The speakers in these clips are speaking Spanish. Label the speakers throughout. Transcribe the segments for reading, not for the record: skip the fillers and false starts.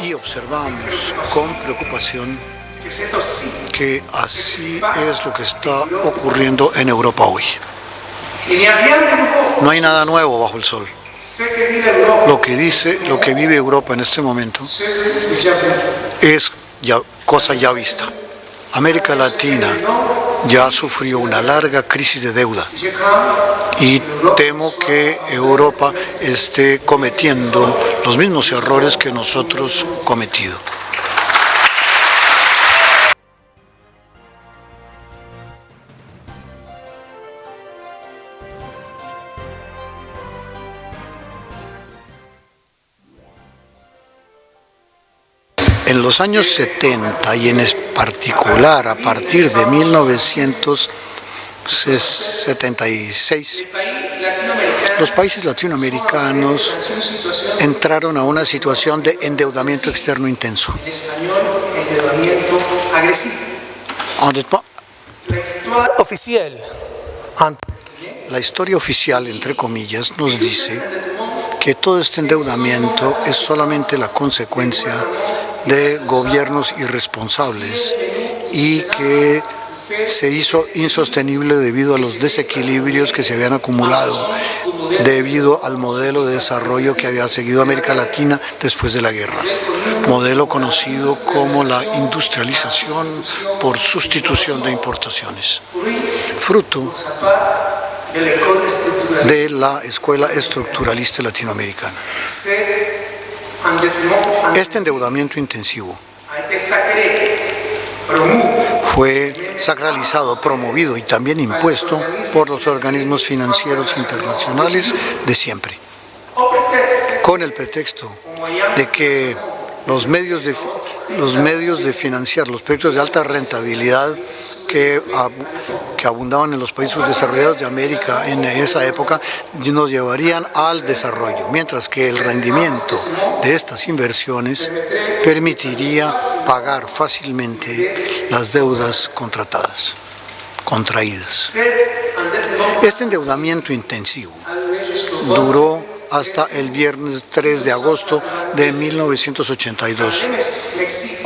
Speaker 1: y observamos con preocupación que así es lo que está ocurriendo en Europa hoy. No hay nada nuevo bajo el sol. Lo que vive Europa en este momento es cosa ya vista. América Latina ya sufrió una larga crisis de deuda y temo que Europa esté cometiendo los mismos errores que nosotros cometido. En los años 70 y en particular a partir de 1976, los países latinoamericanos entraron a una situación de endeudamiento externo intenso. La historia oficial, entre comillas, nos dice que todo este endeudamiento es solamente la consecuencia de gobiernos irresponsables y que se hizo insostenible debido a los desequilibrios que se habían acumulado debido al modelo de desarrollo que había seguido América Latina después de la guerra, modelo conocido como la industrialización por sustitución de importaciones, fruto de la escuela estructuralista latinoamericana. Este endeudamiento intensivo fue sacralizado, promovido y también impuesto por los organismos financieros internacionales de siempre, con el pretexto de que los medios de financiar los proyectos de alta rentabilidad que abundaban en los países desarrollados de América en esa época nos llevarían al desarrollo, mientras que el rendimiento de estas inversiones permitiría pagar fácilmente las deudas contraídas. Este endeudamiento intensivo duró hasta el viernes 3 de agosto de 1982,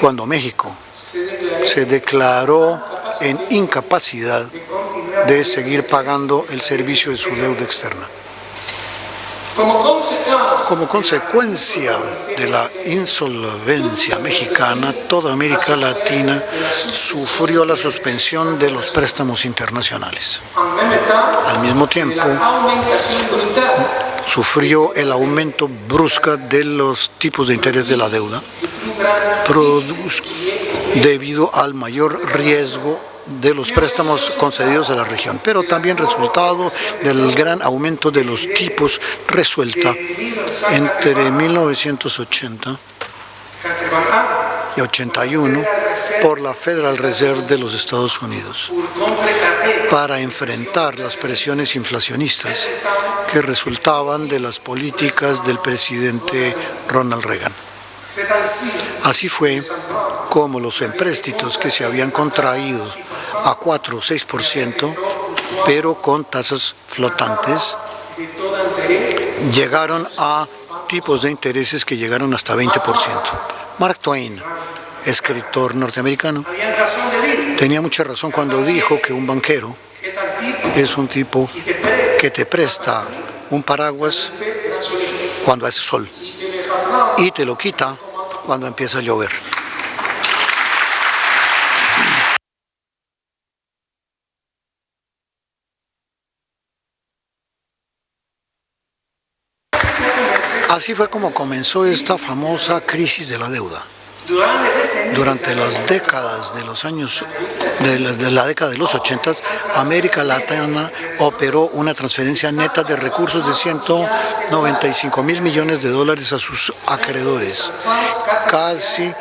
Speaker 1: cuando México se declaró en incapacidad de seguir pagando el servicio de su deuda externa. Como consecuencia de la insolvencia mexicana, toda América Latina sufrió la suspensión de los préstamos internacionales. Al mismo tiempo, sufrió el aumento brusco de los tipos de interés de la deuda, debido al mayor riesgo de los préstamos concedidos a la región, pero también resultado del gran aumento de los tipos resuelta entre 1980 y 81 por la Federal Reserve de los Estados Unidos para enfrentar las presiones inflacionistas que resultaban de las políticas del presidente Ronald Reagan. Así fue como los empréstitos que se habían contraído a 4 o 6%, pero con tasas flotantes, llegaron a tipos de intereses que llegaron hasta 20%. Mark Twain, escritor norteamericano, tenía mucha razón cuando dijo que un banquero es un tipo que te presta un paraguas cuando hace sol y te lo quita cuando empieza a llover. Así fue como comenzó esta famosa crisis de la deuda. Durante las décadas de los años de la década de los 80, América Latina operó una transferencia neta de recursos de 195 mil millones de dólares a sus acreedores, casi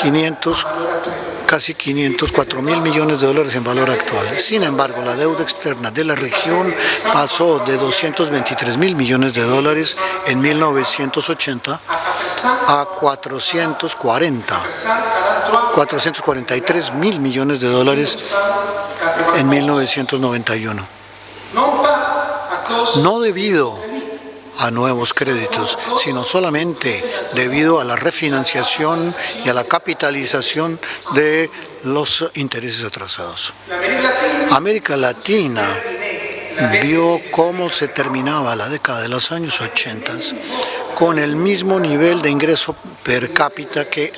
Speaker 1: 504 mil millones de dólares en valor actual. Sin embargo, la deuda externa de la región pasó de 223 mil millones de dólares en 1980 a 443 mil millones de dólares en 1991. No debido a nuevos créditos, sino solamente debido a la refinanciación y a la capitalización de los intereses atrasados. América Latina vio cómo se terminaba la década de los años 80 con el mismo nivel de ingreso per cápita que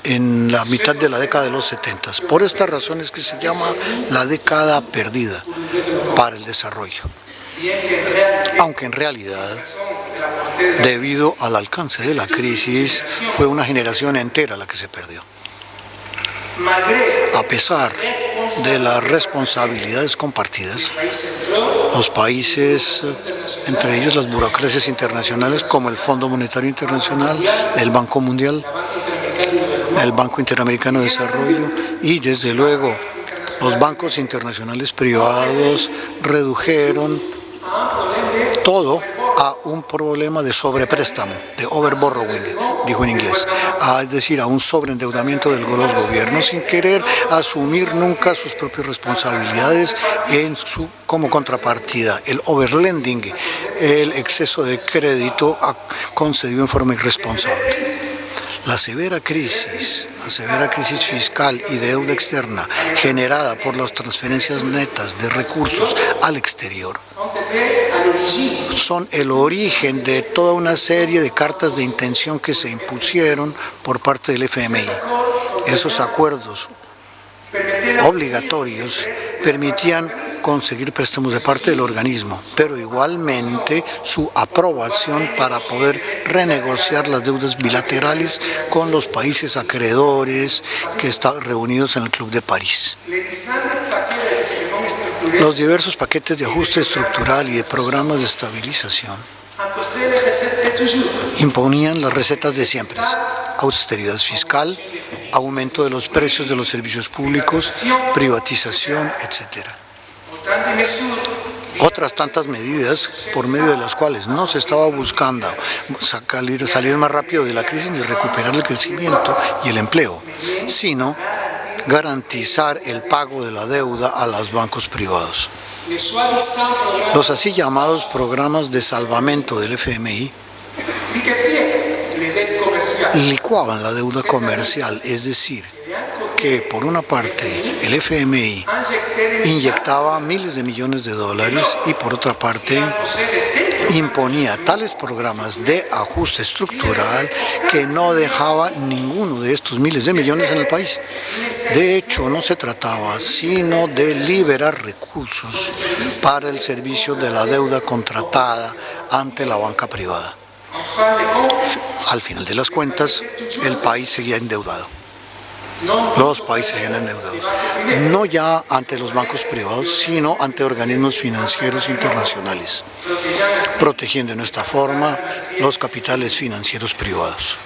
Speaker 1: en la mitad de la década de los 70. Por esta razón es que se llama la década perdida para el desarrollo. Aunque en realidad, debido al alcance de la crisis, fue una generación entera la que se perdió. A pesar de las responsabilidades compartidas, los países, entre ellos las burocracias internacionales como el Fondo Monetario Internacional, el Banco Mundial, el Banco Interamericano de Desarrollo y desde luego los bancos internacionales privados redujeron todo a un problema de sobrepréstamo, de overborrowing, dijo en inglés, es decir, a un sobreendeudamiento de los gobiernos sin querer asumir nunca sus propias responsabilidades como contrapartida. El overlending, el exceso de crédito concedido en forma irresponsable. La severa crisis fiscal y de deuda externa generada por las transferencias netas de recursos al exterior son el origen de toda una serie de cartas de intención que se impusieron por parte del FMI. Esos acuerdos obligatorios permitían conseguir préstamos de parte del organismo, pero igualmente su aprobación para poder renegociar las deudas bilaterales con los países acreedores que están reunidos en el Club de París. Los diversos paquetes de ajuste estructural y de programas de estabilización imponían las recetas de siempre: austeridad fiscal, aumento de los precios de los servicios públicos, privatización, etc. Otras tantas medidas por medio de las cuales no se estaba buscando salir más rápido de la crisis ni recuperar el crecimiento y el empleo, sino garantizar el pago de la deuda a los bancos privados. Los así llamados programas de salvamento del FMI licuaban la deuda comercial, es decir, que por una parte el FMI inyectaba miles de millones de dólares y por otra parte imponía tales programas de ajuste estructural que no dejaba ninguno de estos miles de millones en el país. De hecho, no se trataba sino de liberar recursos para el servicio de la deuda contratada ante la banca privada. Al final de las cuentas, el país seguía endeudado. Los países seguían endeudados, no ya ante los bancos privados, sino ante organismos financieros internacionales, protegiendo en esta forma los capitales financieros privados.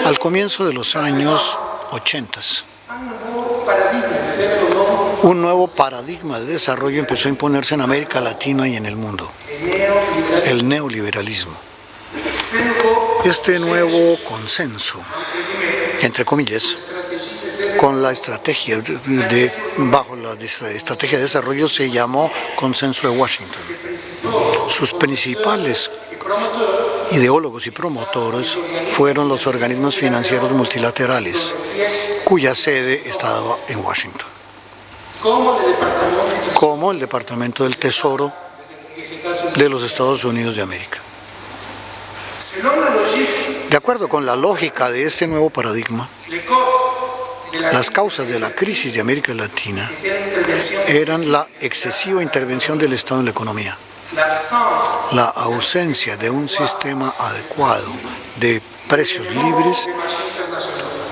Speaker 1: Al comienzo de los años 80, un nuevo paradigma de desarrollo empezó a imponerse en América Latina y en el mundo: el neoliberalismo. Este nuevo consenso, entre comillas, con la estrategia bajo la estrategia de desarrollo se llamó Consenso de Washington. Sus principales ideólogos y promotores fueron los organismos financieros multilaterales, cuya sede estaba en Washington, como el Departamento del Tesoro de los Estados Unidos de América. De acuerdo con la lógica de este nuevo paradigma, las causas de la crisis de América Latina eran la excesiva intervención del Estado en la economía, la ausencia de un sistema adecuado de precios libres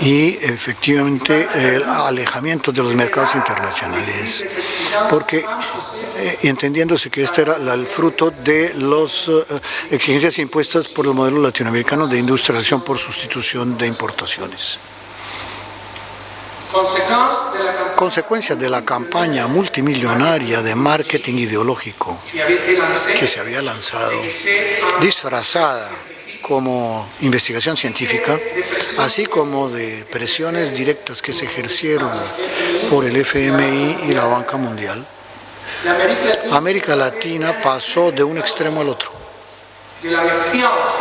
Speaker 1: y efectivamente el alejamiento de los mercados internacionales, porque entendiéndose que este era el fruto de las exigencias impuestas por el modelo latinoamericano de industrialización por sustitución de importaciones. Consecuencia de la campaña multimillonaria de marketing ideológico que se había lanzado, disfrazada como investigación científica, así como de presiones directas que se ejercieron por el FMI y la Banca Mundial, América Latina pasó de un extremo al otro,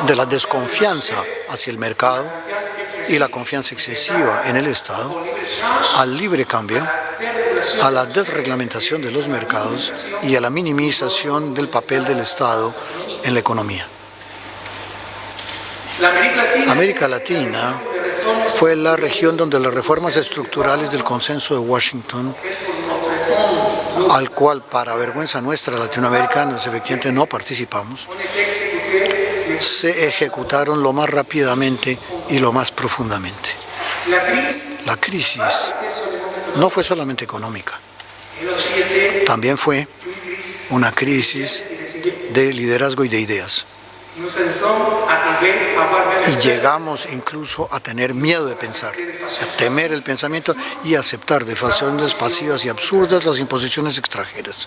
Speaker 1: de la desconfianza hacia el mercado y la confianza excesiva en el Estado, al libre cambio, a la desreglamentación de los mercados y a la minimización del papel del Estado en la economía. América Latina fue la región donde las reformas estructurales del Consenso de Washington, al cual, para vergüenza nuestra, latinoamericanos, efectivamente no participamos, se ejecutaron lo más rápidamente y lo más profundamente. La crisis no fue solamente económica, también fue una crisis de liderazgo y de ideas. Y llegamos incluso a tener miedo de pensar, a temer el pensamiento y a aceptar de formas pasivas y absurdas las imposiciones extranjeras.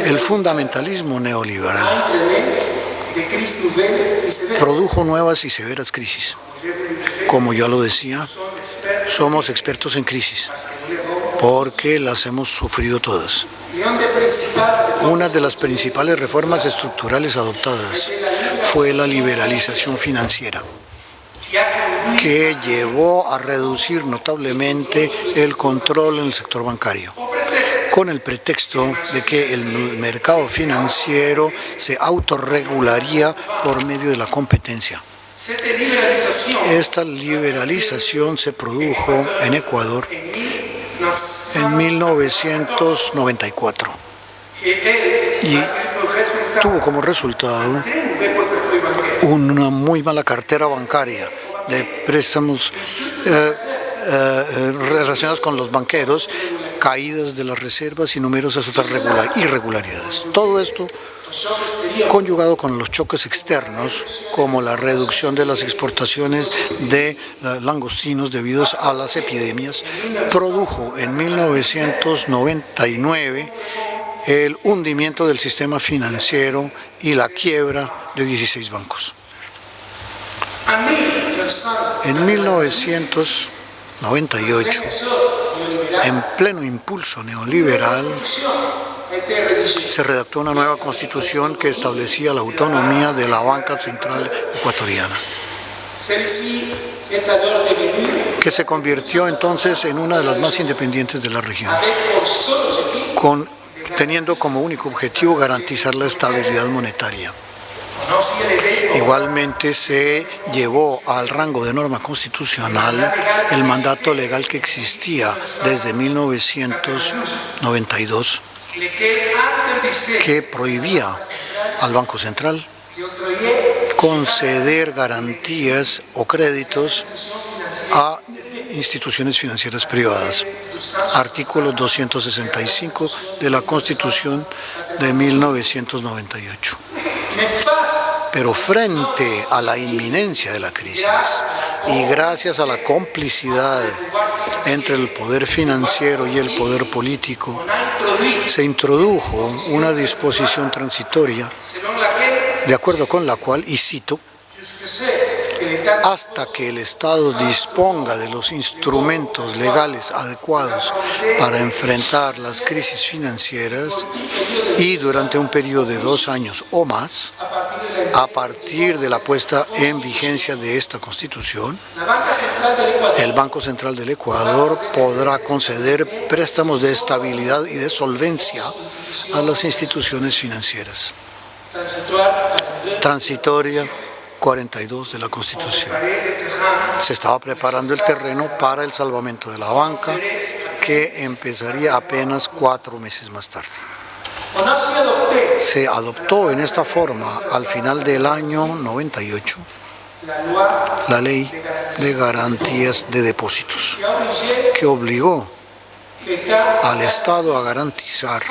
Speaker 1: El fundamentalismo neoliberal produjo nuevas y severas crisis. Como ya lo decía, somos expertos en crisis, porque las hemos sufrido todas. Una de las principales reformas estructurales adoptadas fue la liberalización financiera, que llevó a reducir notablemente el control en el sector bancario, con el pretexto de que el mercado financiero se autorregularía por medio de la competencia. Esta liberalización se produjo en Ecuador en 1994 y tuvo como resultado una muy mala cartera bancaria de préstamos relacionados con los banqueros, caídas de las reservas y numerosas otras irregularidades. Todo esto, conjugado con los choques externos, como la reducción de las exportaciones de langostinos debido a las epidemias, produjo en 1999 el hundimiento del sistema financiero y la quiebra de 16 bancos. En 1998, en pleno impulso neoliberal, se redactó una nueva constitución que establecía la autonomía de la banca central ecuatoriana, que se convirtió entonces en una de las más independientes de la región, teniendo como único objetivo garantizar la estabilidad monetaria. Igualmente se llevó al rango de norma constitucional el mandato legal que existía desde 1992, que prohibía al Banco Central conceder garantías o créditos a instituciones financieras privadas. Artículo 265 de la Constitución de 1998. Pero frente a la inminencia de la crisis y gracias a la complicidad entre el poder financiero y el poder político, se introdujo una disposición transitoria de acuerdo con la cual, y cito, hasta que el Estado disponga de los instrumentos legales adecuados para enfrentar las crisis financieras y durante un periodo de 2 años o más, a partir de la puesta en vigencia de esta Constitución, el Banco Central del Ecuador podrá conceder préstamos de estabilidad y de solvencia a las instituciones financieras. Transitoria 42 de la Constitución. Se estaba preparando el terreno para el salvamento de la banca, que empezaría apenas 4 meses más tarde. Se adoptó en esta forma, al final del año 98, la Ley de Garantías de Depósitos, que obligó al Estado a garantizar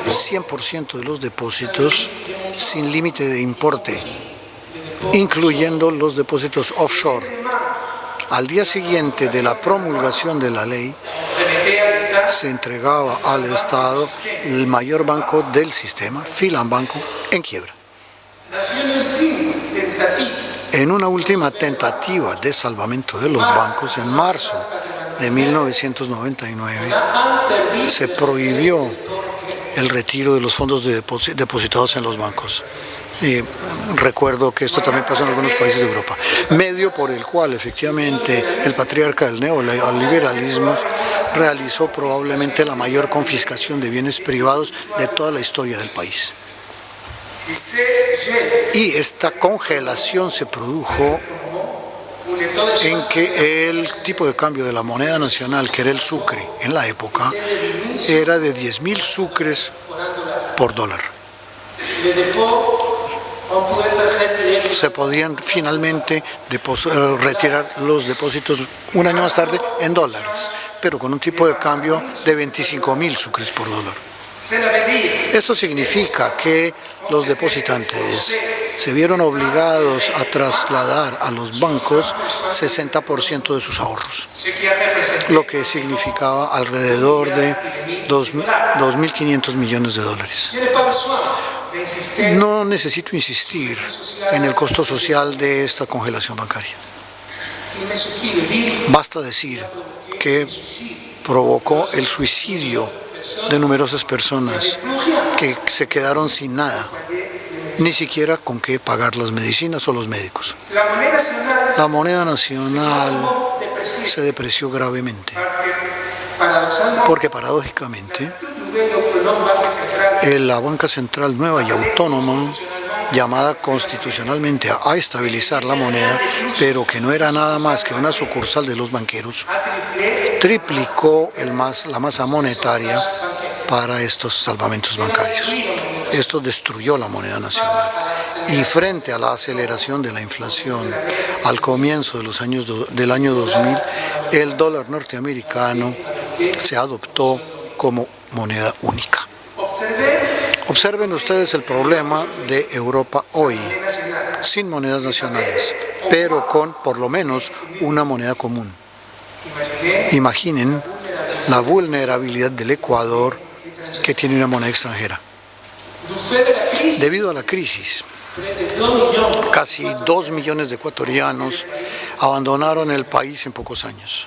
Speaker 1: 100% de los depósitos sin límite de importe, incluyendo los depósitos offshore. Al día siguiente de la promulgación de la ley, se entregaba al Estado el mayor banco del sistema, Filambanco, en quiebra. En una última tentativa de salvamento de los bancos, en marzo de 1999 se prohibió el retiro de los fondos depositados en los bancos. Y recuerdo que esto también pasó en algunos países de Europa. Medio por el cual efectivamente el patriarca del neoliberalismo realizó probablemente la mayor confiscación de bienes privados de toda la historia del país. Y esta congelación se produjo en que el tipo de cambio de la moneda nacional, que era el sucre en la época, era de 10.000 sucres por dólar. Se podían finalmente retirar los depósitos un año más tarde en dólares, pero con un tipo de cambio de 25.000 sucres por dólar. Esto significa que los depositantes se vieron obligados a trasladar a los bancos 60% de sus ahorros, lo que significaba alrededor de 2.500 millones de dólares. No necesito insistir en el costo social de esta congelación bancaria. Basta decir que provocó el suicidio de numerosas personas que se quedaron sin nada, ni siquiera con qué pagar las medicinas o los médicos. La moneda nacional se depreció gravemente, porque paradójicamente la banca central nueva y autónoma, llamada constitucionalmente a estabilizar la moneda, pero que no era nada más que una sucursal de los banqueros, triplicó la masa monetaria para estos salvamentos bancarios. Esto destruyó la moneda nacional. Y frente a la aceleración de la inflación al comienzo de los del año 2000, el dólar norteamericano se adoptó como moneda única. Observen ustedes el problema de Europa hoy, sin monedas nacionales, pero con por lo menos una moneda común. Imaginen la vulnerabilidad del Ecuador, que tiene una moneda extranjera. Debido a la crisis, casi 2 millones de ecuatorianos abandonaron el país en pocos años,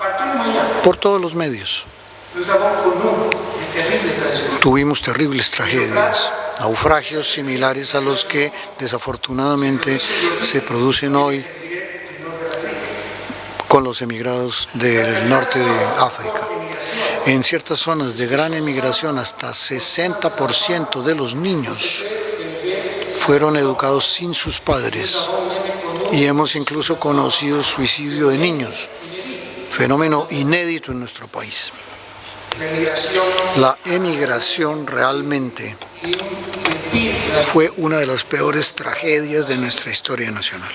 Speaker 1: por todos los medios. Tuvimos terribles tragedias, naufragios similares a los que desafortunadamente se producen hoy con los emigrados del norte de África. En ciertas zonas de gran emigración, hasta 60% de los niños fueron educados sin sus padres, y hemos incluso conocido suicidio de niños, fenómeno inédito en nuestro país. La emigración realmente fue una de las peores tragedias de nuestra historia nacional.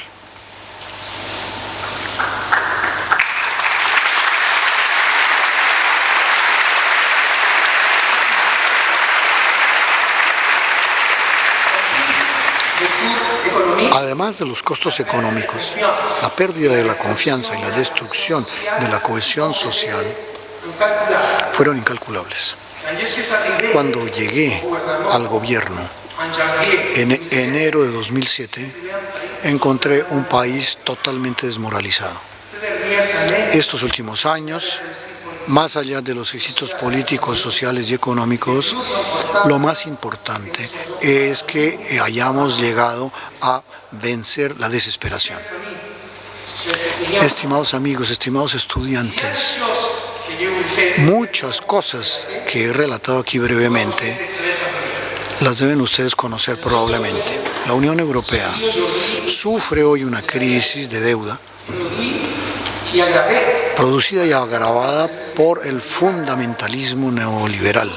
Speaker 1: Además de los costos económicos, la pérdida de la confianza y la destrucción de la cohesión social fueron incalculables. Cuando llegué al gobierno en enero de 2007, encontré un país totalmente desmoralizado. Estos últimos años, más allá de los éxitos políticos, sociales y económicos, lo más importante es que hayamos llegado a vencer la desesperación. Estimados amigos, estimados estudiantes, muchas cosas que he relatado aquí brevemente las deben ustedes conocer probablemente. La Unión Europea sufre hoy una crisis de deuda producida y agravada por el fundamentalismo neoliberal.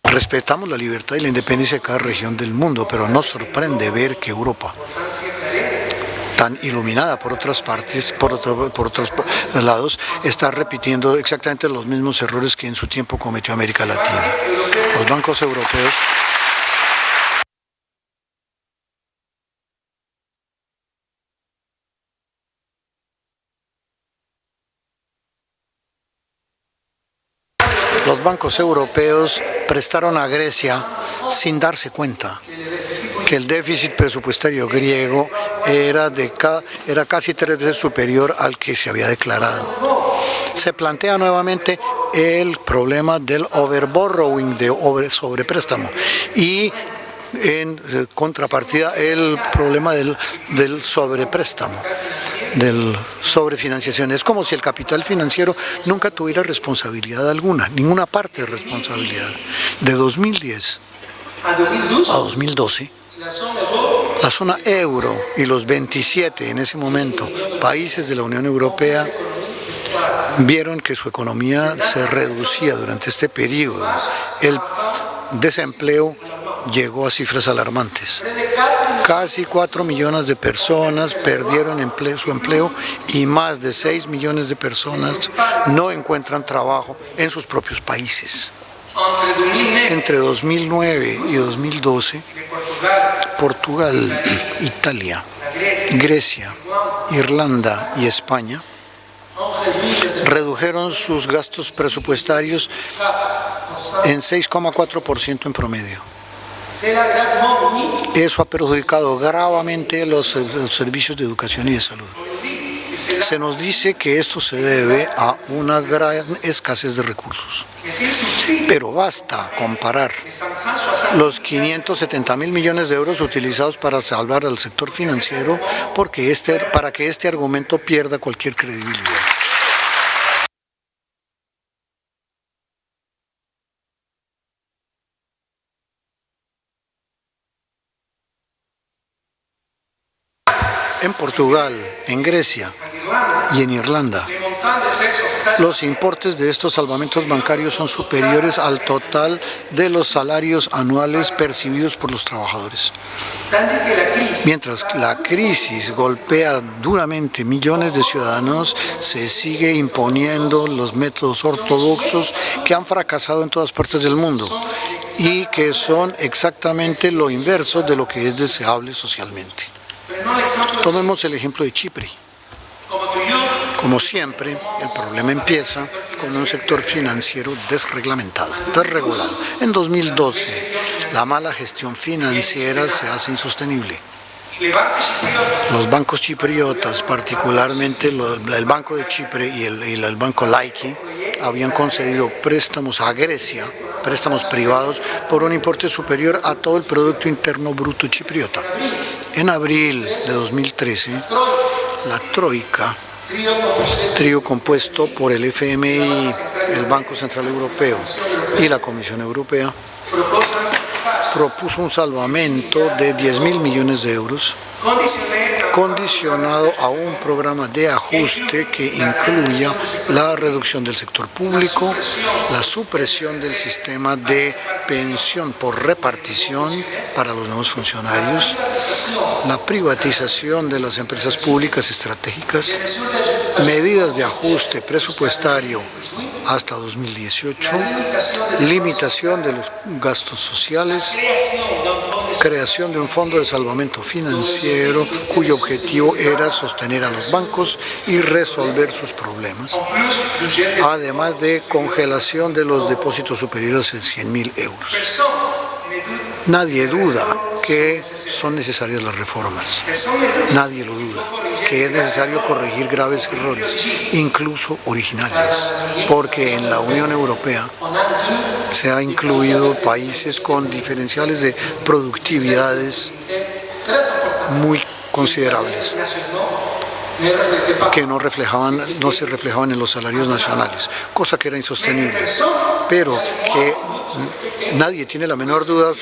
Speaker 1: Respetamos la libertad y la independencia de cada región del mundo, pero nos sorprende ver que Europa, tan iluminada por otras partes, por otros lados, está repitiendo exactamente los mismos errores que en su tiempo cometió América Latina. Los bancos europeos Los bancos europeos prestaron a Grecia sin darse cuenta que el déficit presupuestario griego era casi 3 veces superior al que se había declarado. Se plantea nuevamente el problema del overborrowing, de sobrepréstamo, y en contrapartida el problema del sobrepréstamo, del sobrefinanciación. Es como si el capital financiero nunca tuviera responsabilidad alguna, ninguna parte de responsabilidad. De 2010 a 2012, la zona euro y los 27 en ese momento países de la Unión Europea vieron que su economía se reducía durante este periodo. El desempleo llegó a cifras alarmantes. Casi 4 millones de personas perdieron su empleo y más de 6 millones de personas no encuentran trabajo en sus propios países. Entre 2009 y 2012, Portugal, Italia, Grecia, Irlanda y España redujeron sus gastos presupuestarios en 6,4% en promedio. Eso ha perjudicado gravemente los servicios de educación y de salud. Se nos dice que esto se debe a una gran escasez de recursos. Pero basta comparar los 570.000 millones de euros utilizados para salvar al sector financiero para que este argumento pierda cualquier credibilidad. En Portugal, en Grecia y en Irlanda, los importes de estos salvamentos bancarios son superiores al total de los salarios anuales percibidos por los trabajadores. Mientras la crisis golpea duramente millones de ciudadanos, se sigue imponiendo los métodos ortodoxos que han fracasado en todas partes del mundo y que son exactamente lo inverso de lo que es deseable socialmente. Tomemos el ejemplo de Chipre. Como siempre, el problema empieza con un sector financiero desreglamentado, desregulado. En 2012, la mala gestión financiera se hace insostenible. Los bancos chipriotas, particularmente el Banco de Chipre y el Banco Laiki, habían concedido préstamos a Grecia, préstamos privados, por un importe superior a todo el Producto Interno Bruto chipriota. En abril de 2013, la Troika, trío compuesto por el FMI, el Banco Central Europeo y la Comisión Europea, propuso un salvamento de 10.000 millones de euros, condicionado a un programa de ajuste que incluya la reducción del sector público, la supresión del sistema de pensión por repartición para los nuevos funcionarios, la privatización de las empresas públicas estratégicas, medidas de ajuste presupuestario hasta 2018, limitación de los gastos sociales, creación de un fondo de salvamento financiero cuyo objetivo era sostener a los bancos y resolver sus problemas, además de congelación de los depósitos superiores a 100.000 euros. Nadie duda que son necesarias las reformas, nadie lo duda, que es necesario corregir graves errores, incluso originales, porque en la Unión Europea se ha incluido países con diferenciales de productividades muy considerables, que no se reflejaban en los salarios nacionales, cosa que era insostenible, pero que nadie tiene la menor duda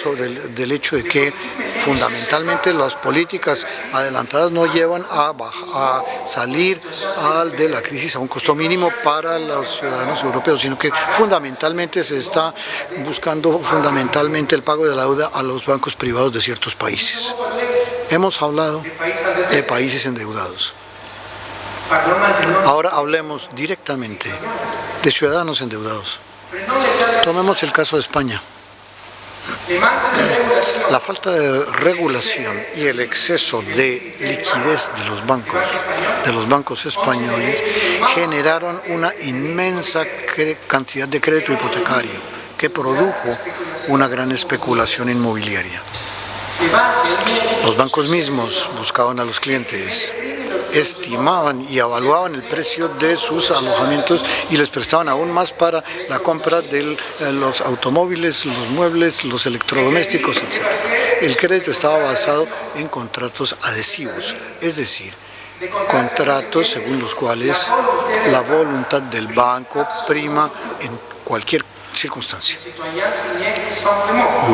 Speaker 1: del hecho de que fundamentalmente las políticas adelantadas no llevan a salir de la crisis a un costo mínimo para los ciudadanos europeos, sino que fundamentalmente se está buscando el pago de la deuda a los bancos privados de ciertos países. Hemos hablado de países endeudados. Ahora hablemos directamente de ciudadanos endeudados. Tomemos el caso de España. La falta de regulación y el exceso de liquidez de los bancos españoles, generaron una inmensa cantidad de crédito hipotecario que produjo una gran especulación inmobiliaria. Los bancos mismos buscaban a los clientes, estimaban y evaluaban el precio de sus alojamientos y les prestaban aún más para la compra de los automóviles, los muebles, los electrodomésticos, etc. El crédito estaba basado en contratos adhesivos, es decir, contratos según los cuales la voluntad del banco prima en cualquier circunstancia.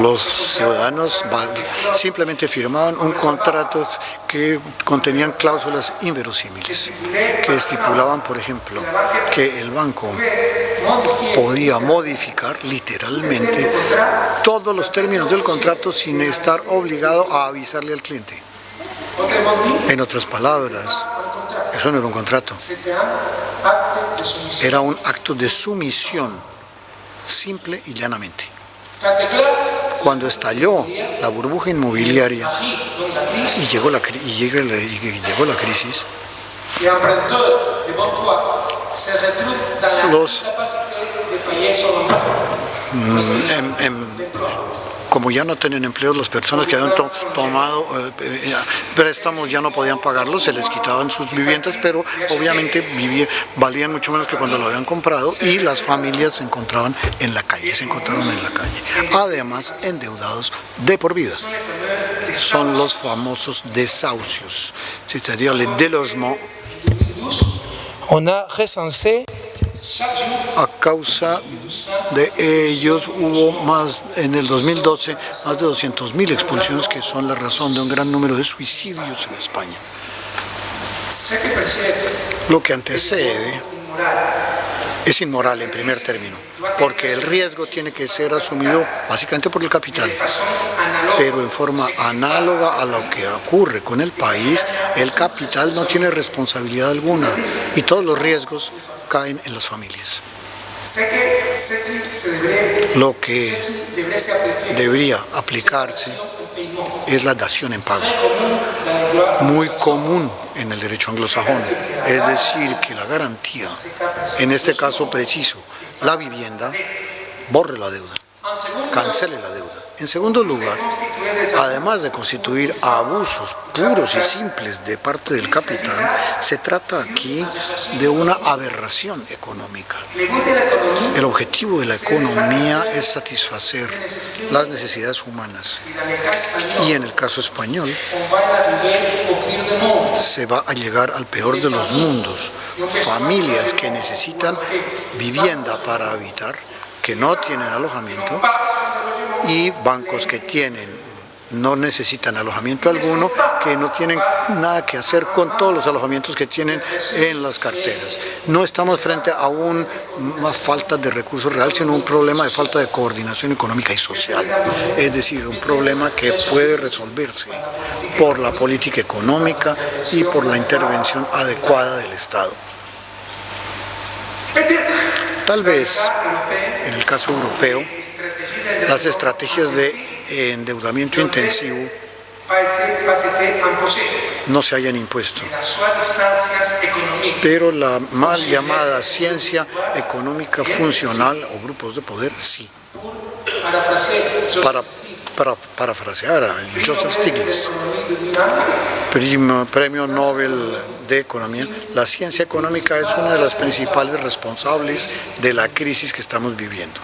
Speaker 1: Los ciudadanos simplemente firmaban un contrato que contenían cláusulas inverosímiles, que estipulaban, por ejemplo, que el banco podía modificar literalmente todos los términos del contrato sin estar obligado a avisarle al cliente. En otras palabras, eso no era un contrato, era un acto de sumisión, simple y llanamente. Cuando estalló la burbuja inmobiliaria y llegó la crisis, los como ya no tienen empleo, las personas que habían tomado préstamos ya no podían pagarlos, se les quitaban sus viviendas, pero obviamente valían mucho menos que cuando lo habían comprado, y las familias se encontraron en la calle, además endeudados de por vida. Son los famosos desahucios, c'est-à-dire les délogements.
Speaker 2: On a recensé.
Speaker 1: A causa de ellos hubo en el 2012 más de 200.000 expulsiones, que son la razón de un gran número de suicidios en España. Lo que antecede es inmoral en primer término, porque el riesgo tiene que ser asumido básicamente por el capital, pero en forma análoga a lo que ocurre con el país, el capital no tiene responsabilidad alguna y todos los riesgos caen en las familias. Lo que debería aplicarse es la dación en pago, muy común en el derecho anglosajón, es decir, que la garantía, en este caso preciso, la vivienda, borre la deuda, cancele la deuda. En segundo lugar, además de constituir abusos puros y simples de parte del capital, se trata aquí de una aberración económica. El objetivo de la economía es satisfacer las necesidades humanas, y en el caso español se va a llegar al peor de los mundos: familias que necesitan vivienda para habitar, que no tienen alojamiento, y bancos que no necesitan alojamiento alguno, que no tienen nada que hacer con todos los alojamientos que tienen en las carteras. No estamos frente a una falta de recursos real, sino un problema de falta de coordinación económica y social. Es decir, un problema que puede resolverse por la política económica y por la intervención adecuada del Estado. Tal vez, en el caso europeo, las estrategias de endeudamiento intensivo no se hayan impuesto, pero la mal llamada ciencia económica funcional o grupos de poder sí. Para parafrasear a Joseph Stiglitz, premio Nobel de Economía, la ciencia económica es una de las principales responsables de la crisis que estamos viviendo.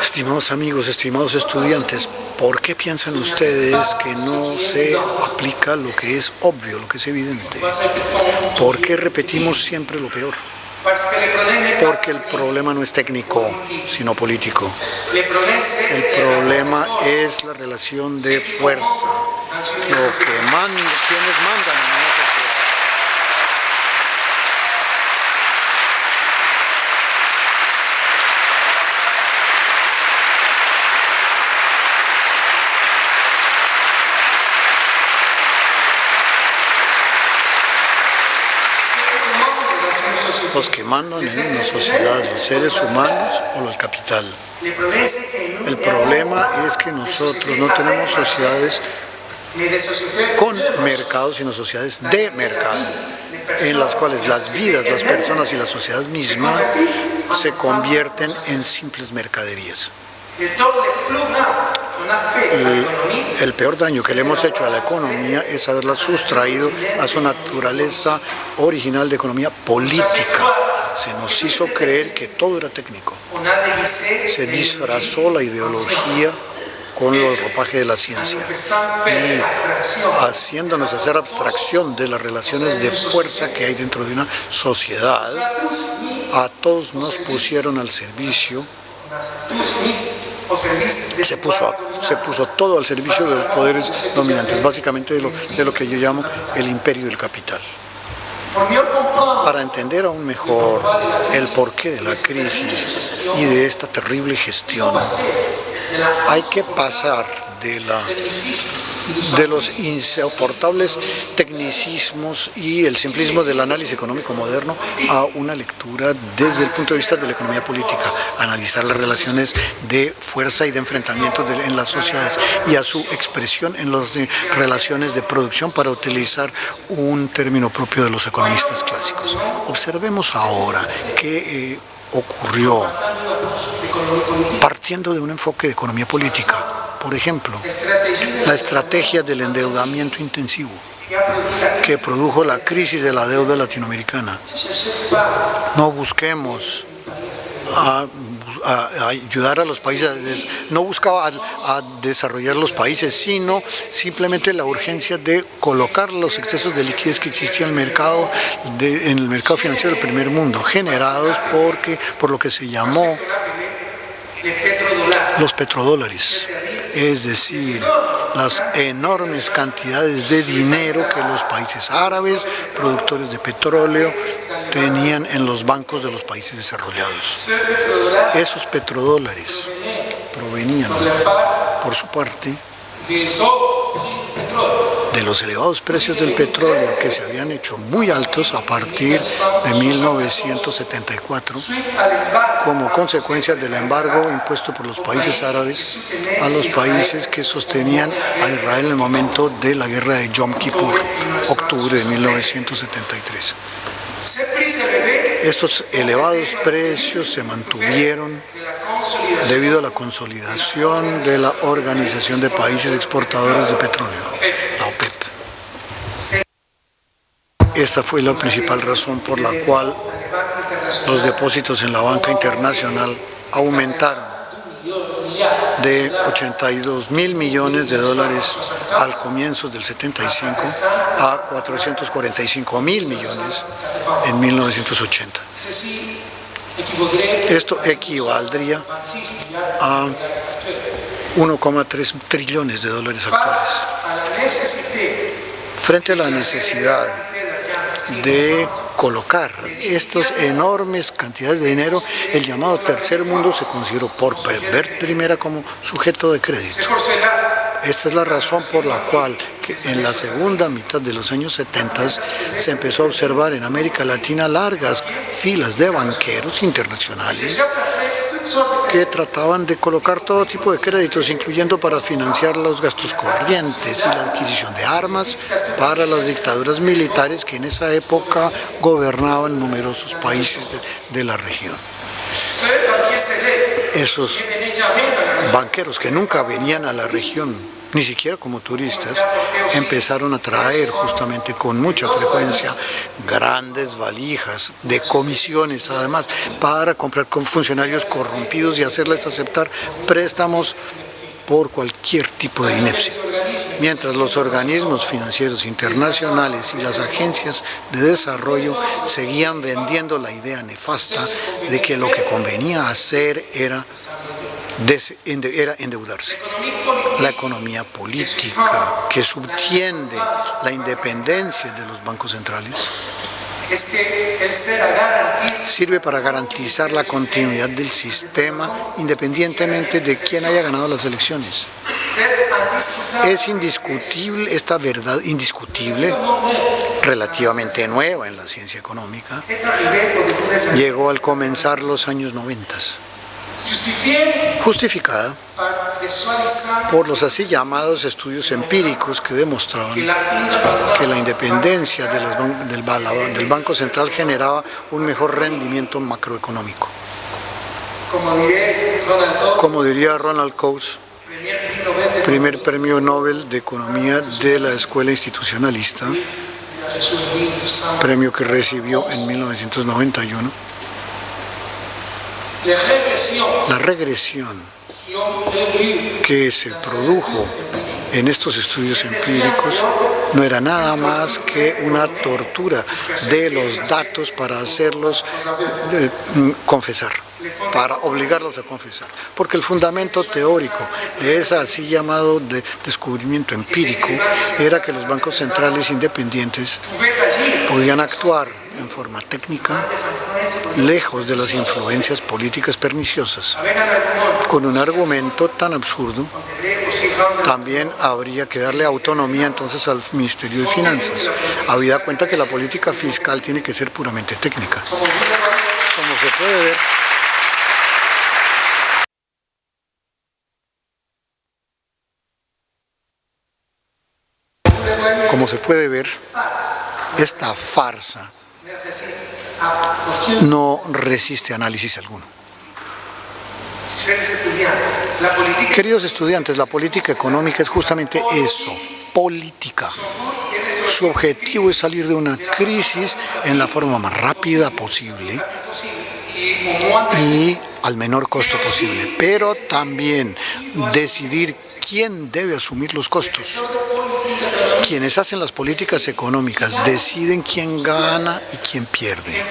Speaker 1: Estimados amigos, estimados estudiantes, ¿por qué piensan ustedes que no se aplica lo que es obvio, lo que es evidente? ¿Por qué repetimos siempre lo peor? Porque el problema no es técnico, sino político. El problema es la relación de fuerza, quienes mandan en una sociedad. Los que mandan en una sociedad, los seres humanos o el capital. El problema es que nosotros no tenemos sociedades con mercados, sino sociedades de mercado, en las cuales las vidas, las personas y la sociedad misma se convierten en simples mercaderías. El peor daño que le hemos hecho a la economía es haberla sustraído a su naturaleza original de economía política. Se nos hizo creer que todo era técnico. Se disfrazó la ideología con el ropaje de la ciencia y haciéndonos hacer abstracción de las relaciones de fuerza que hay dentro de una sociedad, a todos nos pusieron al servicio. Se puso todo al servicio de los poderes dominantes, básicamente de lo que yo llamo el imperio del capital. Para entender aún mejor el porqué de la crisis y de esta terrible gestión, hay que pasar de los insoportables tecnicismos y el simplismo del análisis económico moderno a una lectura desde el punto de vista de la economía política, analizar las relaciones de fuerza y de enfrentamiento en las sociedades y a su expresión en las relaciones de producción, para utilizar un término propio de los economistas clásicos. Observemos ahora qué ocurrió partiendo de un enfoque de economía política. Por ejemplo, la estrategia del endeudamiento intensivo que produjo la crisis de la deuda latinoamericana. No busquemos a ayudar a los países, no buscaba a desarrollar los países, sino simplemente la urgencia de colocar los excesos de liquidez que existía en el mercado financiero del primer mundo, generados por lo que se llamó los petrodólares, es decir, las enormes cantidades de dinero que los países árabes, productores de petróleo, tenían en los bancos de los países desarrollados. Esos petrodólares provenían, por su parte, de los elevados precios del petróleo que se habían hecho muy altos a partir de 1974 como consecuencia del embargo impuesto por los países árabes a los países que sostenían a Israel en el momento de la guerra de Yom Kippur, octubre de 1973. Estos elevados precios se mantuvieron debido a la consolidación de la Organización de Países Exportadores de Petróleo, la OPEP. Esta fue la principal razón por la cual los depósitos en la banca internacional aumentaron de 82.000 millones de dólares al comienzo del 75 a 445.000 millones en 1980. Esto equivaldría a 1,3 trillones de dólares actuales. Frente a la necesidad de colocar estas enormes cantidades de dinero, el llamado tercer mundo se consideró por vez primera como sujeto de crédito. Esta es la razón por la cual en la segunda mitad de los años 70 se empezó a observar en América Latina largas filas de banqueros internacionales que trataban de colocar todo tipo de créditos, incluyendo para financiar los gastos corrientes y la adquisición de armas para las dictaduras militares que en esa época gobernaban numerosos países de la región. Esos banqueros que nunca venían a la región, ni siquiera como turistas, empezaron a traer justamente con mucha frecuencia grandes valijas de comisiones, además, para comprar con funcionarios corrompidos y hacerles aceptar préstamos por cualquier tipo de inepcia. Mientras los organismos financieros internacionales y las agencias de desarrollo seguían vendiendo la idea nefasta de que lo que convenía hacer era endeudarse. La economía política que subtiende la independencia de los bancos centrales sirve para garantizar la continuidad del sistema independientemente de quién haya ganado las elecciones. Es indiscutible esta verdad indiscutible relativamente nueva en la ciencia económica, llegó al comenzar los años 90, justificada por los así llamados estudios empíricos que demostraban que la independencia del Banco Central generaba un mejor rendimiento macroeconómico. Como diría Ronald Coase, primer premio Nobel de Economía de la Escuela Institucionalista, premio que recibió en 1991, la regresión que se produjo en estos estudios empíricos no era nada más que una tortura de los datos para hacerlos confesar, para obligarlos a confesar, porque el fundamento teórico de ese así llamado descubrimiento empírico era que los bancos centrales independientes podían actuar en forma técnica, lejos de las influencias políticas perniciosas. Con un argumento tan absurdo, también habría que darle autonomía entonces al Ministerio de Finanzas, habida cuenta que la política fiscal tiene que ser puramente técnica. Como se puede ver, esta farsa no resiste análisis alguno. Queridos estudiantes, la política económica es justamente eso, política. Su objetivo es salir de una crisis en la forma más rápida posible y al menor costo posible, pero también decidir quién debe asumir los costos. Quienes hacen las políticas económicas deciden quién gana y quién pierde,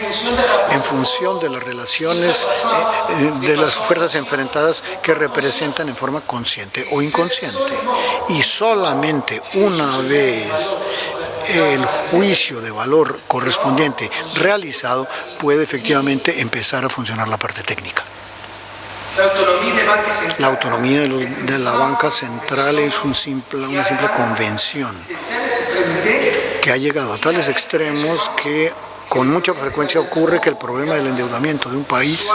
Speaker 1: en función de las relaciones de las fuerzas enfrentadas que representan en forma consciente o inconsciente. Y solamente una vez el juicio de valor correspondiente realizado puede efectivamente empezar a funcionar la parte técnica. La autonomía de la banca central es una simple convención que ha llegado a tales extremos que con mucha frecuencia ocurre que el problema del endeudamiento de un país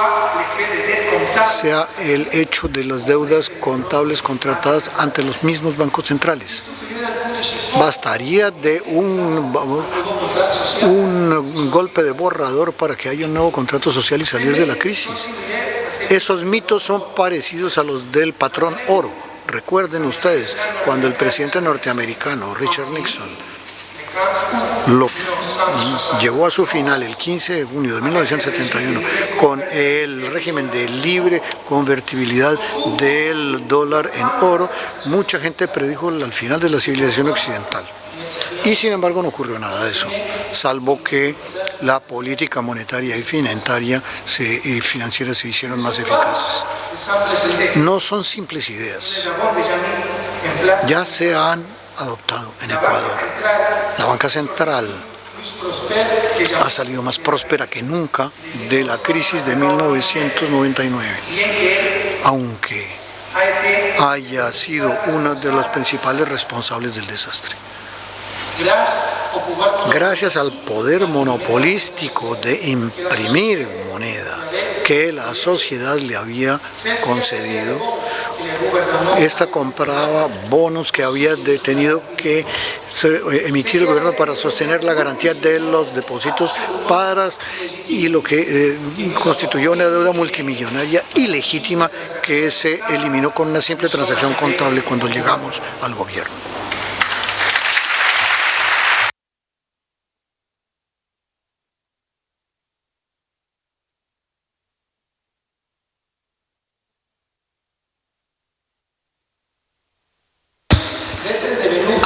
Speaker 1: sea el hecho de las deudas contables contratadas ante los mismos bancos centrales. Bastaría de un golpe de borrador para que haya un nuevo contrato social y salir de la crisis. Esos mitos son parecidos a los del patrón oro. Recuerden ustedes, cuando el presidente norteamericano Richard Nixon lo llevó a su final el 15 de junio de 1971 con el régimen de libre convertibilidad del dólar en oro, mucha gente predijo el final de la civilización occidental. Y sin embargo no ocurrió nada de eso, salvo que la política monetaria y financiera se hicieron más eficaces. No son simples ideas, ya se han adoptado en Ecuador. La banca central ha salido más próspera que nunca de la crisis de 1999, aunque haya sido una de las principales responsables del desastre. Gracias al poder monopolístico de imprimir moneda que la sociedad le había concedido, esta compraba bonos que había tenido que emitir el gobierno para sostener la garantía de los depósitos y lo que constituyó una deuda multimillonaria ilegítima que se eliminó con una simple transacción contable cuando llegamos al gobierno.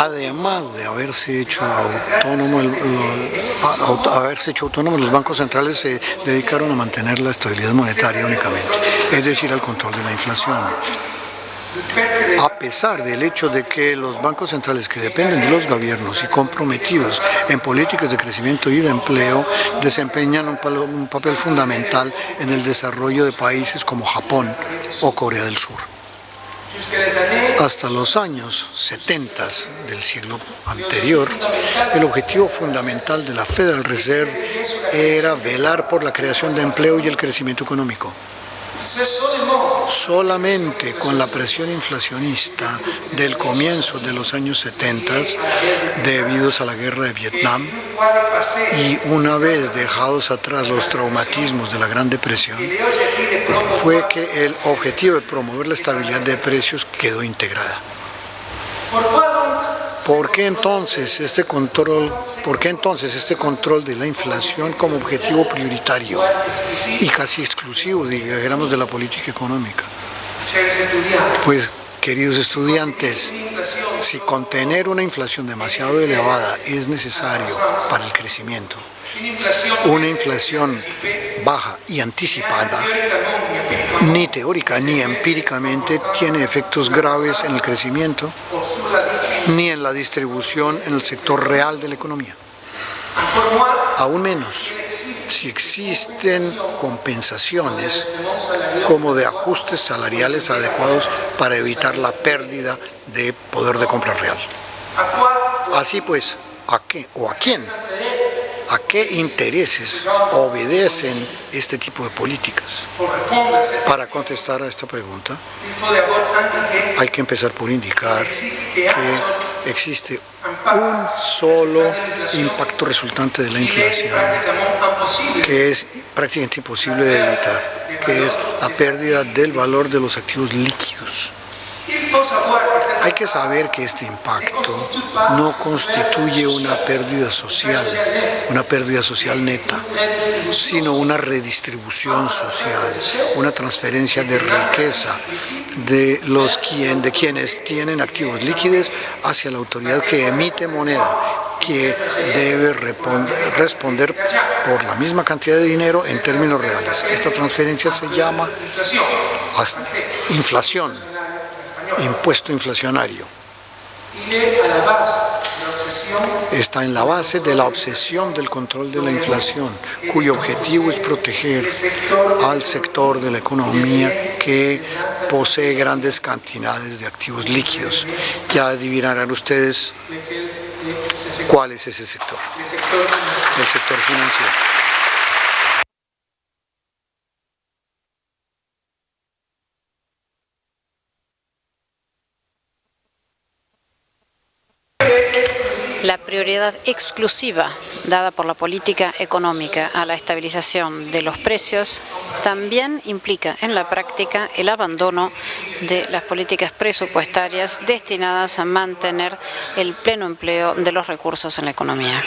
Speaker 1: Además de haberse hecho autónomos, los bancos centrales se dedicaron a mantener la estabilidad monetaria únicamente, es decir, al control de la inflación. A pesar del hecho de que los bancos centrales que dependen de los gobiernos y comprometidos en políticas de crecimiento y de empleo desempeñan un papel fundamental en el desarrollo de países como Japón o Corea del Sur. Hasta los años 70 del siglo anterior, el objetivo fundamental de la Federal Reserve era velar por la creación de empleo y el crecimiento económico. Solamente con la presión inflacionista del comienzo de los años 70, debidos a la guerra de Vietnam, y una vez dejados atrás los traumatismos de la Gran Depresión, fue que el objetivo de promover la estabilidad de precios quedó integrada. ¿Por qué entonces este control de la inflación como objetivo prioritario y casi exclusivo, digamos, de la política económica? Pues, queridos estudiantes, si contener una inflación demasiado elevada es necesario para el crecimiento, una inflación baja y anticipada, ni teórica ni empíricamente tiene efectos graves en el crecimiento, ni en la distribución en el sector real de la economía. Aún menos si existen compensaciones como de ajustes salariales adecuados para evitar la pérdida de poder de compra real. Así pues, ¿a qué o a quién? ¿A qué intereses obedecen este tipo de políticas? Para contestar a esta pregunta, hay que empezar por indicar que existe un solo impacto resultante de la inflación, que es prácticamente imposible de evitar, que es la pérdida del valor de los activos líquidos. Hay que saber que este impacto no constituye una pérdida social neta, sino una redistribución social, una transferencia de riqueza de quienes tienen activos líquidos hacia la autoridad que emite moneda, que debe responder por la misma cantidad de dinero en términos reales. Esta transferencia se llama inflación, impuesto inflacionario. Está en la base de la obsesión del control de la inflación, cuyo objetivo es proteger al sector de la economía que posee grandes cantidades de activos líquidos. Ya adivinarán ustedes cuál es ese sector, el sector financiero.
Speaker 3: La prioridad exclusiva dada por la política económica a la estabilización de los precios también implica en la práctica el abandono de las políticas presupuestarias destinadas a mantener el pleno empleo de los recursos en la economía.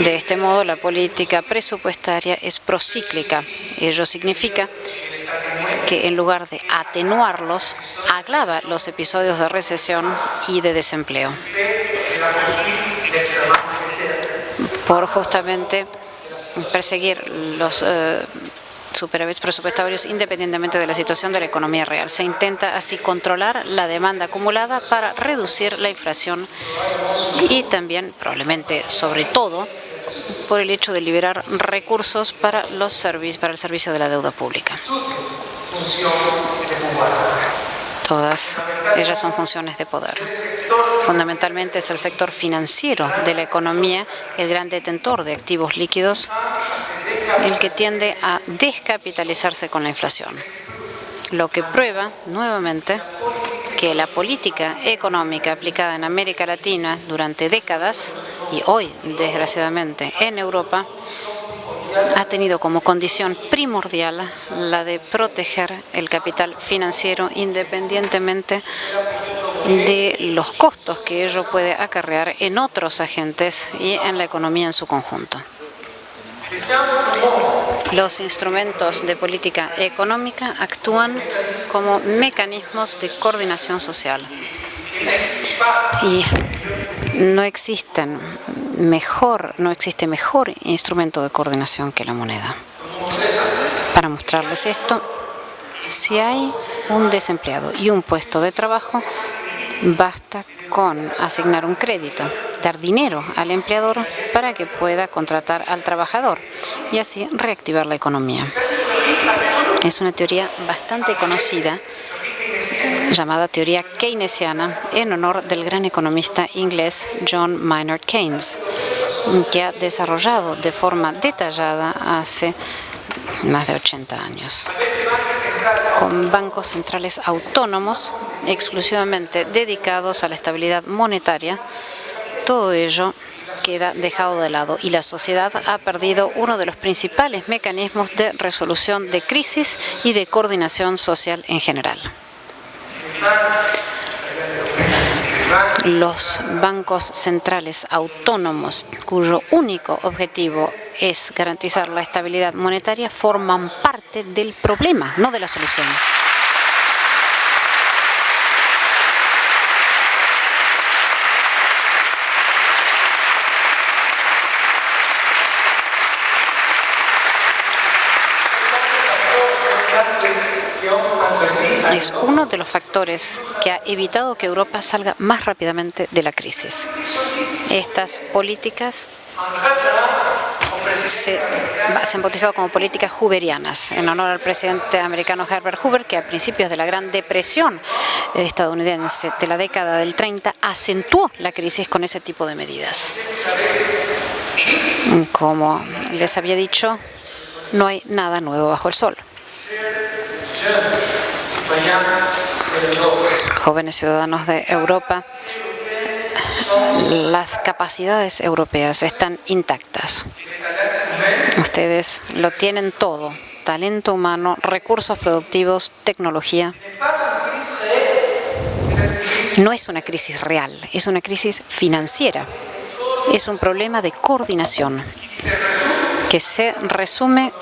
Speaker 3: De este modo, la política presupuestaria es procíclica. Ello significa que en lugar de atenuarlos, agrava los episodios de recesión y de desempleo. Por justamente perseguir los superávits presupuestarios independientemente de la situación de la economía real. Se intenta así controlar la demanda acumulada para reducir la inflación y también, probablemente, sobre todo, por el hecho de liberar recursos para el servicio de la deuda pública. Todas ellas son funciones de poder. Fundamentalmente es el sector financiero de la economía, el gran detentor de activos líquidos, el que tiende a descapitalizarse con la inflación. Lo que prueba, nuevamente, que la política económica aplicada en América Latina durante décadas y hoy, desgraciadamente, en Europa, ha tenido como condición primordial la de proteger el capital financiero independientemente de los costos que ello puede acarrear en otros agentes y en la economía en su conjunto. Los instrumentos de política económica actúan como mecanismos de coordinación social y no existe mejor instrumento de coordinación que la moneda. Para mostrarles esto, si hay un desempleado y un puesto de trabajo, basta con asignar un crédito, dar dinero al empleador para que pueda contratar al trabajador y así reactivar la economía. Es una teoría bastante conocida llamada teoría keynesiana, en honor del gran economista inglés John Maynard Keynes, que ha desarrollado de forma detallada hace más de 80 años, con bancos centrales autónomos exclusivamente dedicados a la estabilidad monetaria. Todo ello queda dejado de lado y la sociedad ha perdido uno de los principales mecanismos de resolución de crisis y de coordinación social en general. Los bancos centrales autónomos, cuyo único objetivo es garantizar la estabilidad monetaria, forman parte del problema, no de la solución. Es uno de los factores que ha evitado que Europa salga más rápidamente de la crisis. Estas políticas se han bautizado como políticas hooverianas, en honor al presidente americano Herbert Hoover, que a principios de la Gran Depresión estadounidense de la década del 30 acentuó la crisis con ese tipo de medidas. Como les había dicho, no hay nada nuevo bajo el sol. Jóvenes ciudadanos de Europa, las capacidades europeas están intactas. Ustedes lo tienen todo: talento humano, recursos productivos, tecnología. No es una crisis real, es una crisis financiera. Es un problema de coordinación que se resume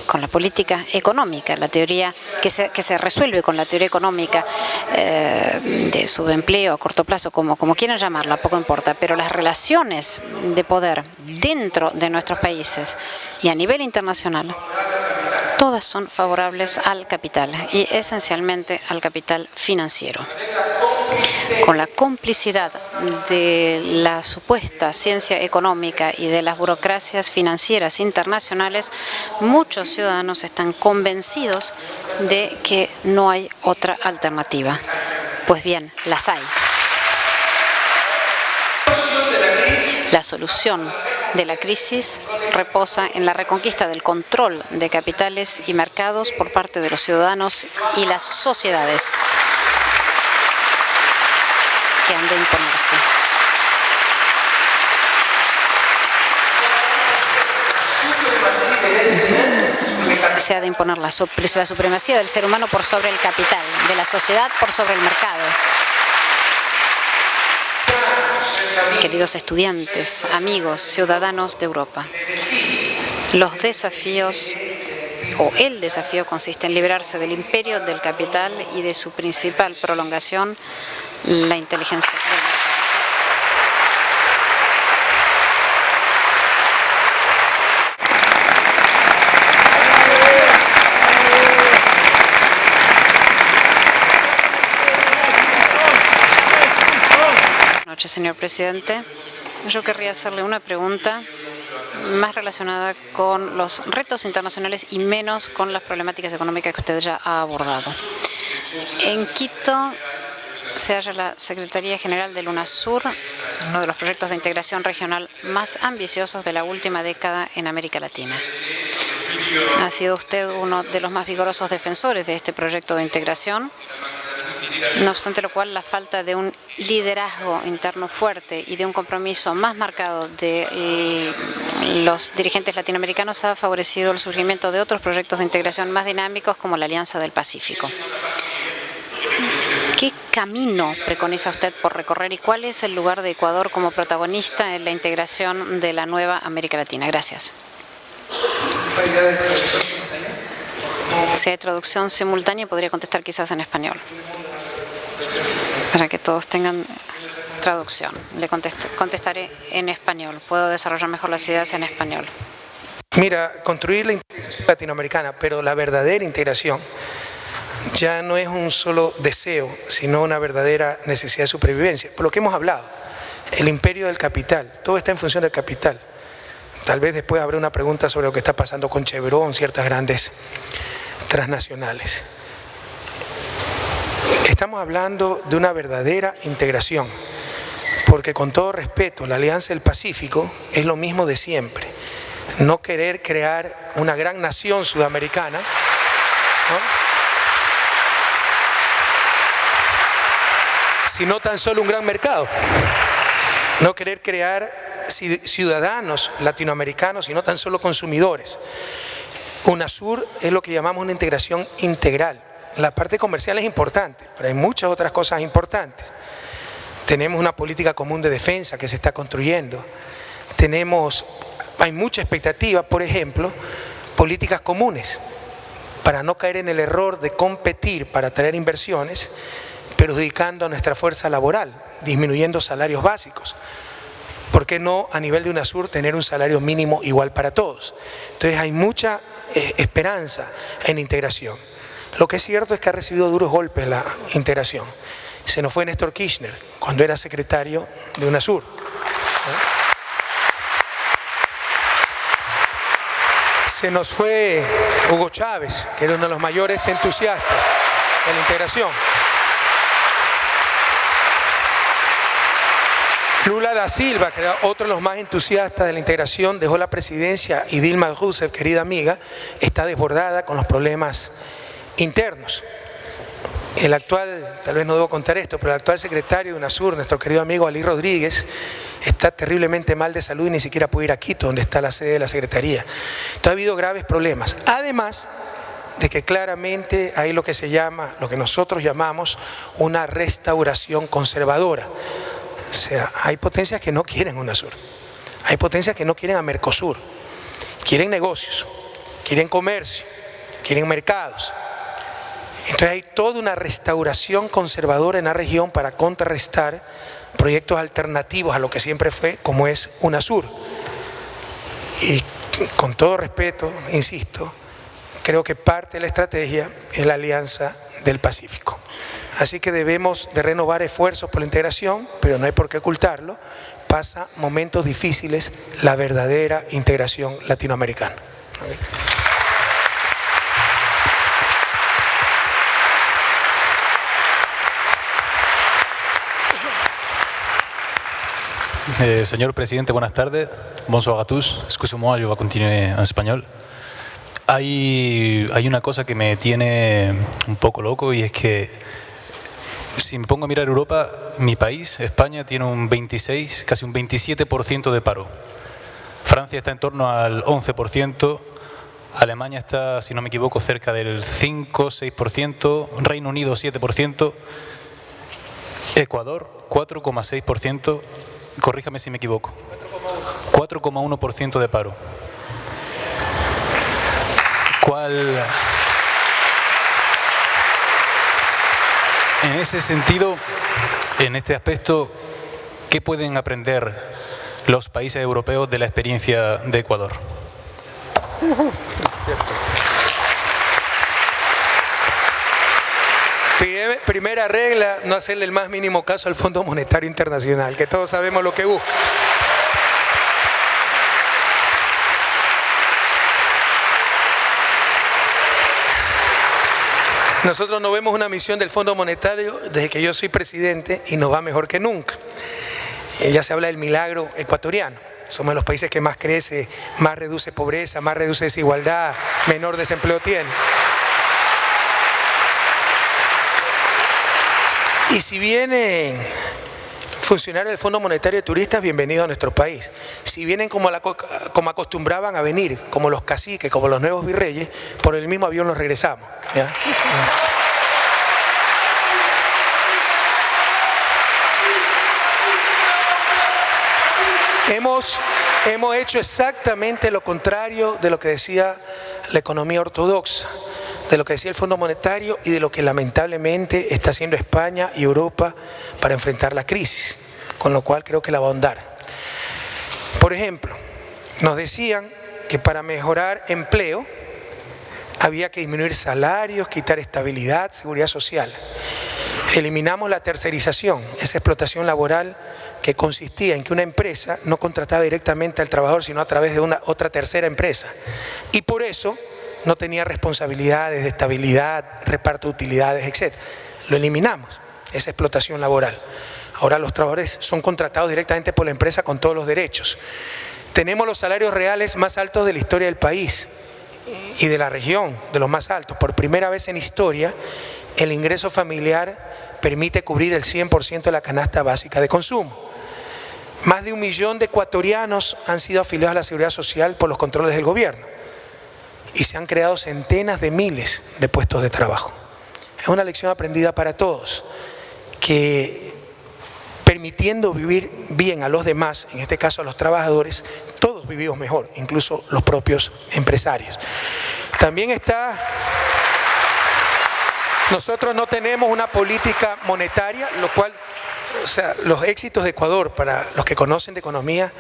Speaker 3: con la política económica, la teoría que se resuelve con la teoría económica de subempleo a corto plazo, como quieran llamarla, poco importa, pero las relaciones de poder dentro de nuestros países y a nivel internacional, todas son favorables al capital y esencialmente al capital financiero. Con la complicidad de la supuesta ciencia económica y de las burocracias financieras internacionales, muchos ciudadanos están convencidos de que no hay otra alternativa. Pues bien, las hay. La solución de la crisis reposa en la reconquista del control de capitales y mercados por parte de los ciudadanos y las sociedades que han de imponerse. Se ha de imponer la supremacía del ser humano por sobre el capital, de la sociedad por sobre el mercado. Queridos estudiantes, amigos, ciudadanos de Europa, los desafíos o el desafío consiste en librarse del imperio del capital y de su principal prolongación, la inteligencia del mercado. Buenas noches, señor presidente. Yo querría hacerle una pregunta más relacionada con los retos internacionales y menos con las problemáticas económicas que usted ya ha abordado. En Quito se halla la Secretaría General del UNASUR, uno de los proyectos de integración regional más ambiciosos de la última década en América Latina. Ha sido usted uno de los más vigorosos defensores de este proyecto de integración. No obstante lo cual, la falta de un liderazgo interno fuerte y de un compromiso más marcado de los dirigentes latinoamericanos ha favorecido el surgimiento de otros proyectos de integración más dinámicos como la Alianza del Pacífico. ¿Qué camino preconiza usted por recorrer y cuál es el lugar de Ecuador como protagonista en la integración de la nueva América Latina? Gracias. Si hay traducción simultánea, podría contestar quizás en español, para que todos tengan traducción. Le contestaré en español. Puedo desarrollar mejor las ideas en español.
Speaker 2: Mira, construir la integración latinoamericana, pero la verdadera integración ya no es un solo deseo, sino una verdadera necesidad de supervivencia. Por lo que hemos hablado, el imperio del capital, todo está en función del capital. Tal vez después habrá una pregunta sobre lo que está pasando con Chevron, ciertas grandes transnacionales. Estamos hablando de una verdadera integración, porque con todo respeto, la Alianza del Pacífico es lo mismo de siempre. No querer crear una gran nación sudamericana, ¿no?, sino tan solo un gran mercado. No querer crear ciudadanos latinoamericanos, sino tan solo consumidores. UNASUR es lo que llamamos una integración integral. La parte comercial es importante, pero hay muchas otras cosas importantes. Tenemos una política común de defensa que se está construyendo. Hay mucha expectativa, por ejemplo, políticas comunes, para no caer en el error de competir para atraer inversiones, perjudicando a nuestra fuerza laboral, disminuyendo salarios básicos. ¿Por qué no a nivel de UNASUR tener un salario mínimo igual para todos? Entonces hay mucha esperanza en integración. Lo que es cierto es que ha recibido duros golpes la integración. Se nos fue Néstor Kirchner cuando era secretario de UNASUR. Se nos fue Hugo Chávez, que era uno de los mayores entusiastas de la integración. Lula da Silva, que era otro de los más entusiastas de la integración, dejó la presidencia, y Dilma Rousseff, querida amiga, está desbordada con los problemas internos. El actual, tal vez no debo contar esto, pero el actual secretario de UNASUR, nuestro querido amigo Ali Rodríguez, está terriblemente mal de salud y ni siquiera puede ir a Quito, donde está la sede de la Secretaría. Entonces ha habido graves problemas. Además de que claramente hay lo que nosotros llamamos una restauración conservadora. O sea, hay potencias que no quieren UNASUR, hay potencias que no quieren a Mercosur, quieren negocios, quieren comercio, quieren mercados. Entonces hay toda una restauración conservadora en la región para contrarrestar proyectos alternativos a lo que siempre fue, como es UNASUR. Y con todo respeto, insisto, creo que parte de la estrategia es la Alianza del Pacífico. Así que debemos de renovar esfuerzos por la integración, pero no hay por qué ocultarlo. Pasa momentos difíciles la verdadera integración latinoamericana.
Speaker 4: Señor presidente, buenas tardes. Bonsoir a tous. Excusez-moi, yo voy a continuar en español. Hay una cosa que me tiene un poco loco, y es que si me pongo a mirar Europa, mi país, España, tiene un 26, casi un 27% de paro. Francia está en torno al 11%, Alemania está, si no me equivoco, cerca del 5-6%, Reino Unido 7%, Ecuador 4,6%, corríjame si me equivoco, 4,1% de paro. En ese sentido, en este aspecto, ¿qué pueden aprender los países europeos de la experiencia de Ecuador?
Speaker 2: Primera regla, no hacerle el más mínimo caso al Fondo Monetario Internacional, que todos sabemos lo que busca. Nosotros no vemos una misión del Fondo Monetario desde que yo soy presidente y nos va mejor que nunca. Ya se habla del milagro ecuatoriano. Somos de los países que más crece, más reduce pobreza, más reduce desigualdad, menor desempleo tiene. Y si vienen funcionarios del Fondo Monetario de turistas, bienvenidos a nuestro país. Si vienen como acostumbraban a venir, como los caciques, como los nuevos virreyes, por el mismo avión los regresamos, ¿ya? Hemos hecho exactamente lo contrario de lo que decía la economía ortodoxa, de lo que decía el Fondo Monetario y de lo que lamentablemente está haciendo España y Europa para enfrentar la crisis, con lo cual creo que la va a ahondar. Por ejemplo, nos decían que para mejorar empleo había que disminuir salarios, quitar estabilidad, seguridad social. Eliminamos la tercerización, esa explotación laboral que consistía en que una empresa no contrataba directamente al trabajador, sino a través de otra tercera empresa. Y por eso no tenía responsabilidades de estabilidad, reparto de utilidades, etc. lo eliminamos, esa explotación laboral. Ahora los trabajadores son contratados directamente por la empresa con todos los derechos. Tenemos los salarios reales más altos de la historia del país y de la región, de los más altos. Por primera vez en historia, el ingreso familiar permite cubrir el 100% de la canasta básica de consumo. Más de 1 millón de ecuatorianos han sido afiliados a la Seguridad Social por los controles del gobierno y se han creado centenas de miles de puestos de trabajo. Es una lección aprendida para todos, que permitiendo vivir bien a los demás, en este caso a los trabajadores, todos vivimos mejor, incluso los propios empresarios. También está, nosotros no tenemos una política monetaria, lo cual, o sea, los éxitos de Ecuador, para los que conocen de economía,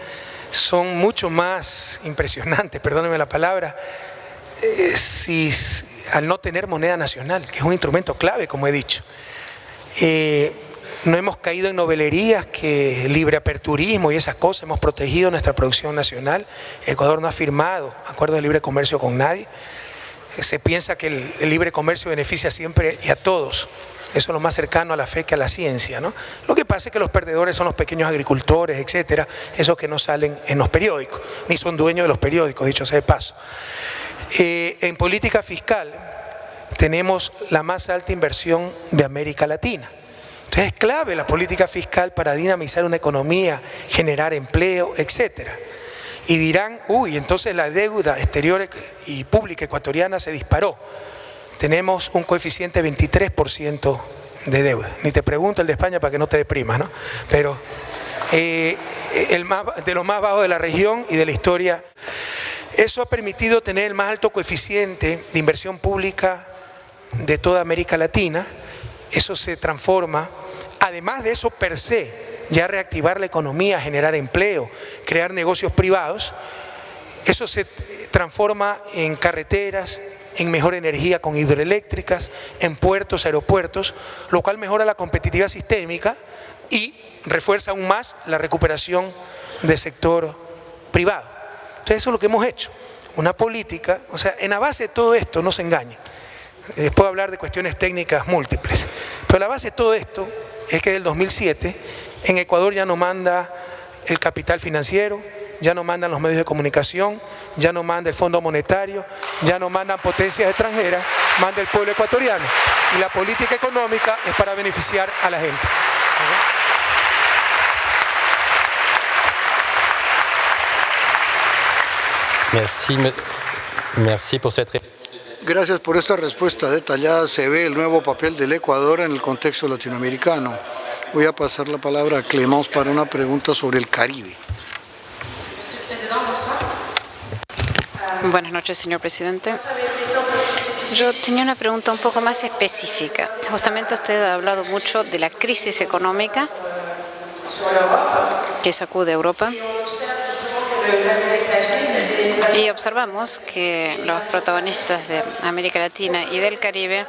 Speaker 2: son mucho más impresionantes, perdónenme la palabra, al no tener moneda nacional, que es un instrumento clave, como he dicho. No hemos caído en novelerías, que libre aperturismo y esas cosas, hemos protegido nuestra producción nacional. Ecuador no ha firmado acuerdos de libre comercio con nadie. Se piensa que el libre comercio beneficia siempre y a todos. Eso es lo más cercano a la fe que a la ciencia, ¿no? Lo que pasa es que los perdedores son los pequeños agricultores, etcétera, esos que no salen en los periódicos, ni son dueños de los periódicos, dicho sea de paso. En política fiscal tenemos la más alta inversión de América Latina. Entonces es clave la política fiscal para dinamizar una economía, generar empleo, etcétera. Y dirán, uy, entonces la deuda exterior y pública ecuatoriana se disparó. Tenemos un coeficiente de 23% de deuda. Ni te pregunto el de España para que no te deprimas, ¿no? Pero de los más bajos de la región y de la historia. Eso ha permitido tener el más alto coeficiente de inversión pública de toda América Latina. Eso se transforma, además de eso per se, ya reactivar la economía, generar empleo, crear negocios privados, eso se transforma en carreteras, en mejor energía con hidroeléctricas, en puertos, aeropuertos, lo cual mejora la competitividad sistémica y refuerza aún más la recuperación del sector privado. Entonces eso es lo que hemos hecho, una política, o sea, en la base de todo esto, no se engañen, puedo hablar de cuestiones técnicas múltiples, pero la base de todo esto es que desde el 2007 en Ecuador ya no manda el capital financiero, ya no mandan los medios de comunicación, ya no manda el Fondo Monetario, ya no mandan potencias extranjeras, manda el pueblo ecuatoriano. Y la política económica es para beneficiar a la gente.
Speaker 5: Merci pour cette réponse.
Speaker 1: Gracias por esta respuesta detallada. Se ve el nuevo papel del Ecuador en el contexto latinoamericano. Voy a pasar la palabra a Clemence para una pregunta sobre el Caribe.
Speaker 3: Buenas noches, señor presidente. Yo tenía una pregunta un poco más específica. Justamente usted ha hablado mucho de la crisis económica que sacude a Europa. Y observamos que los protagonistas de América Latina y del Caribe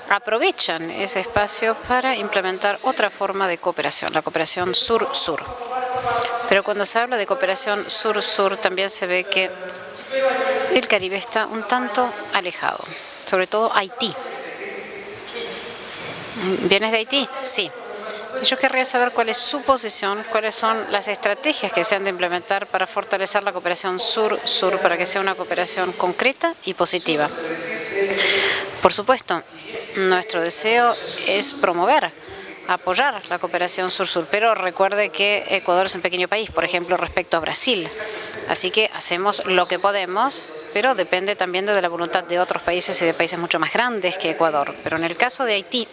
Speaker 3: aprovechan ese espacio para implementar otra forma de cooperación, la cooperación sur-sur. Pero cuando se habla de cooperación sur-sur, también se ve que el Caribe está un tanto alejado, sobre todo Haití. ¿Vienes de Haití? Sí. Yo querría saber cuál es su posición, cuáles son las estrategias que se han de implementar para fortalecer la cooperación sur-sur, para que sea una cooperación concreta y positiva. Por supuesto, nuestro deseo es promover, apoyar la cooperación sur-sur, pero recuerde que Ecuador es un pequeño país, por ejemplo, respecto a Brasil. Así que hacemos lo que podemos, pero depende también de la voluntad de otros países y de países mucho más grandes que Ecuador. Pero en el caso de Haití,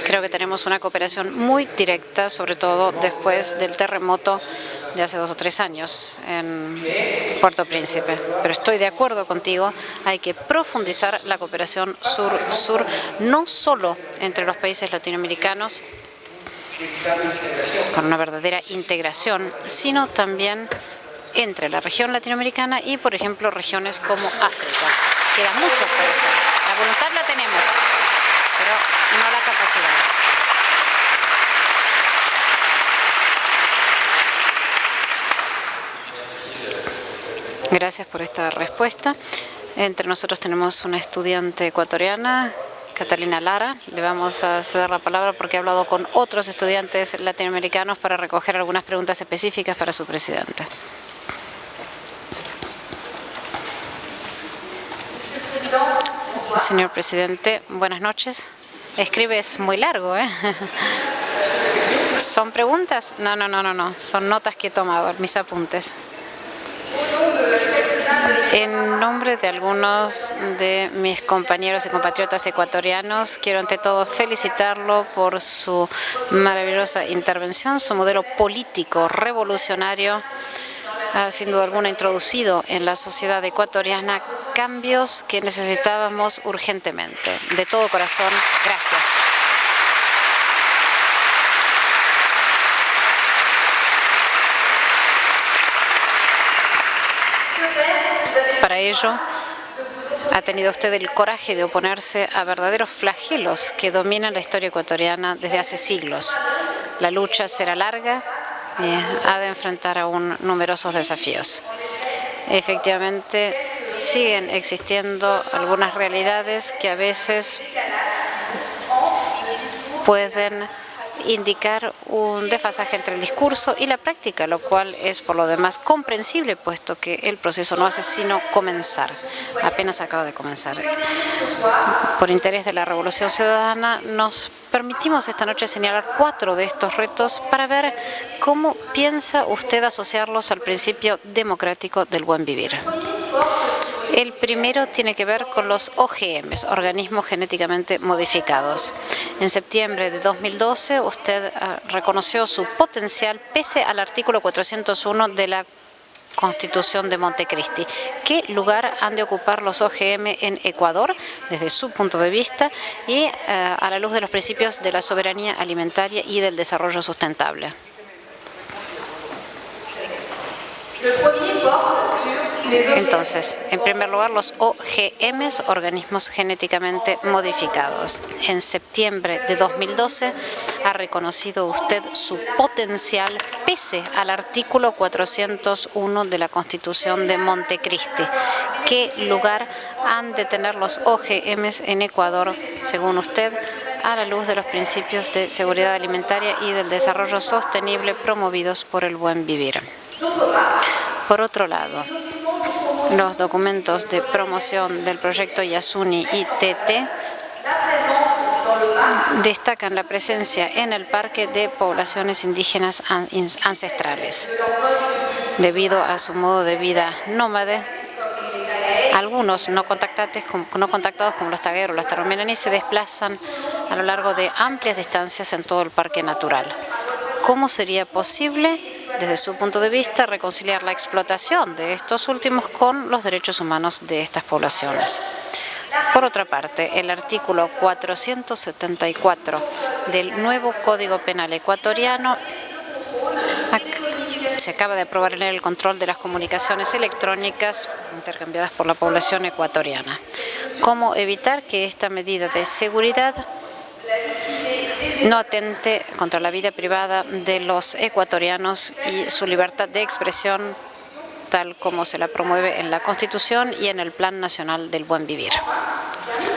Speaker 3: creo que tenemos una cooperación muy directa, sobre todo después del terremoto de hace 2 o 3 años en Puerto Príncipe. Pero estoy de acuerdo contigo, hay que profundizar la cooperación sur-sur, no solo entre los países latinoamericanos, con una verdadera integración, sino también entre la región latinoamericana y, por ejemplo, regiones como África. Queda mucho por hacer. La voluntad la tenemos, pero no la capacidad. Gracias por esta respuesta. Entre nosotros tenemos una estudiante ecuatoriana Catalina Lara. Le vamos a ceder la palabra porque ha hablado con otros estudiantes latinoamericanos para recoger algunas preguntas específicas para su presidente. Señor presidente, buenas noches. Es muy largo, ¿eh? ¿Son preguntas? No. Son notas que he tomado, mis apuntes. En nombre de algunos de mis compañeros y compatriotas ecuatorianos, quiero ante todo felicitarlo por su maravillosa intervención. Su modelo político revolucionario ha sin duda alguna introducido en la sociedad ecuatoriana cambios que necesitábamos urgentemente. De todo corazón, gracias. Para ello, ha tenido usted el coraje de oponerse a verdaderos flagelos que dominan la historia ecuatoriana desde hace siglos. La lucha será larga y ha de enfrentar aún numerosos desafíos. Efectivamente, siguen existiendo algunas realidades que a veces pueden indicar un desfasaje entre el discurso y la práctica, lo cual es por lo demás comprensible, puesto que el proceso no hace sino comenzar. Apenas acaba de comenzar. Por interés de la Revolución Ciudadana, nos permitimos esta noche señalar 4 de estos retos para ver cómo piensa usted asociarlos al principio democrático del buen vivir. El primero tiene que ver con los OGMs, organismos genéticamente modificados. En septiembre de 2012, usted reconoció su potencial pese al artículo 401 de la Constitución de Montecristi. ¿Qué lugar han de ocupar los OGM en Ecuador desde su punto de vista y a la luz de los principios de la soberanía alimentaria y del desarrollo sustentable? Entonces, en primer lugar, los OGMs, organismos genéticamente modificados. En septiembre de 2012 ha reconocido usted su potencial pese al artículo 401 de la Constitución de Montecristi. ¿Qué lugar han de tener los OGMs en Ecuador, según usted, a la luz de los principios de seguridad alimentaria y del desarrollo sostenible promovidos por el buen vivir? Por otro lado, los documentos de promoción del proyecto Yasuni-ITT destacan la presencia en el parque de poblaciones indígenas ancestrales. Debido a su modo de vida nómade, algunos no contactados como los tagueros o los taromelani se desplazan a lo largo de amplias distancias en todo el parque natural. ¿Cómo sería posible, desde su punto de vista, reconciliar la explotación de estos últimos con los derechos humanos de estas poblaciones? Por otra parte, el artículo 474 del nuevo Código Penal ecuatoriano se acaba de aprobar en el control de las comunicaciones electrónicas intercambiadas por la población ecuatoriana. ¿Cómo evitar que esta medida de seguridad no atente contra la vida privada de los ecuatorianos y su libertad de expresión, tal como se la promueve en la Constitución y en el Plan Nacional del Buen Vivir?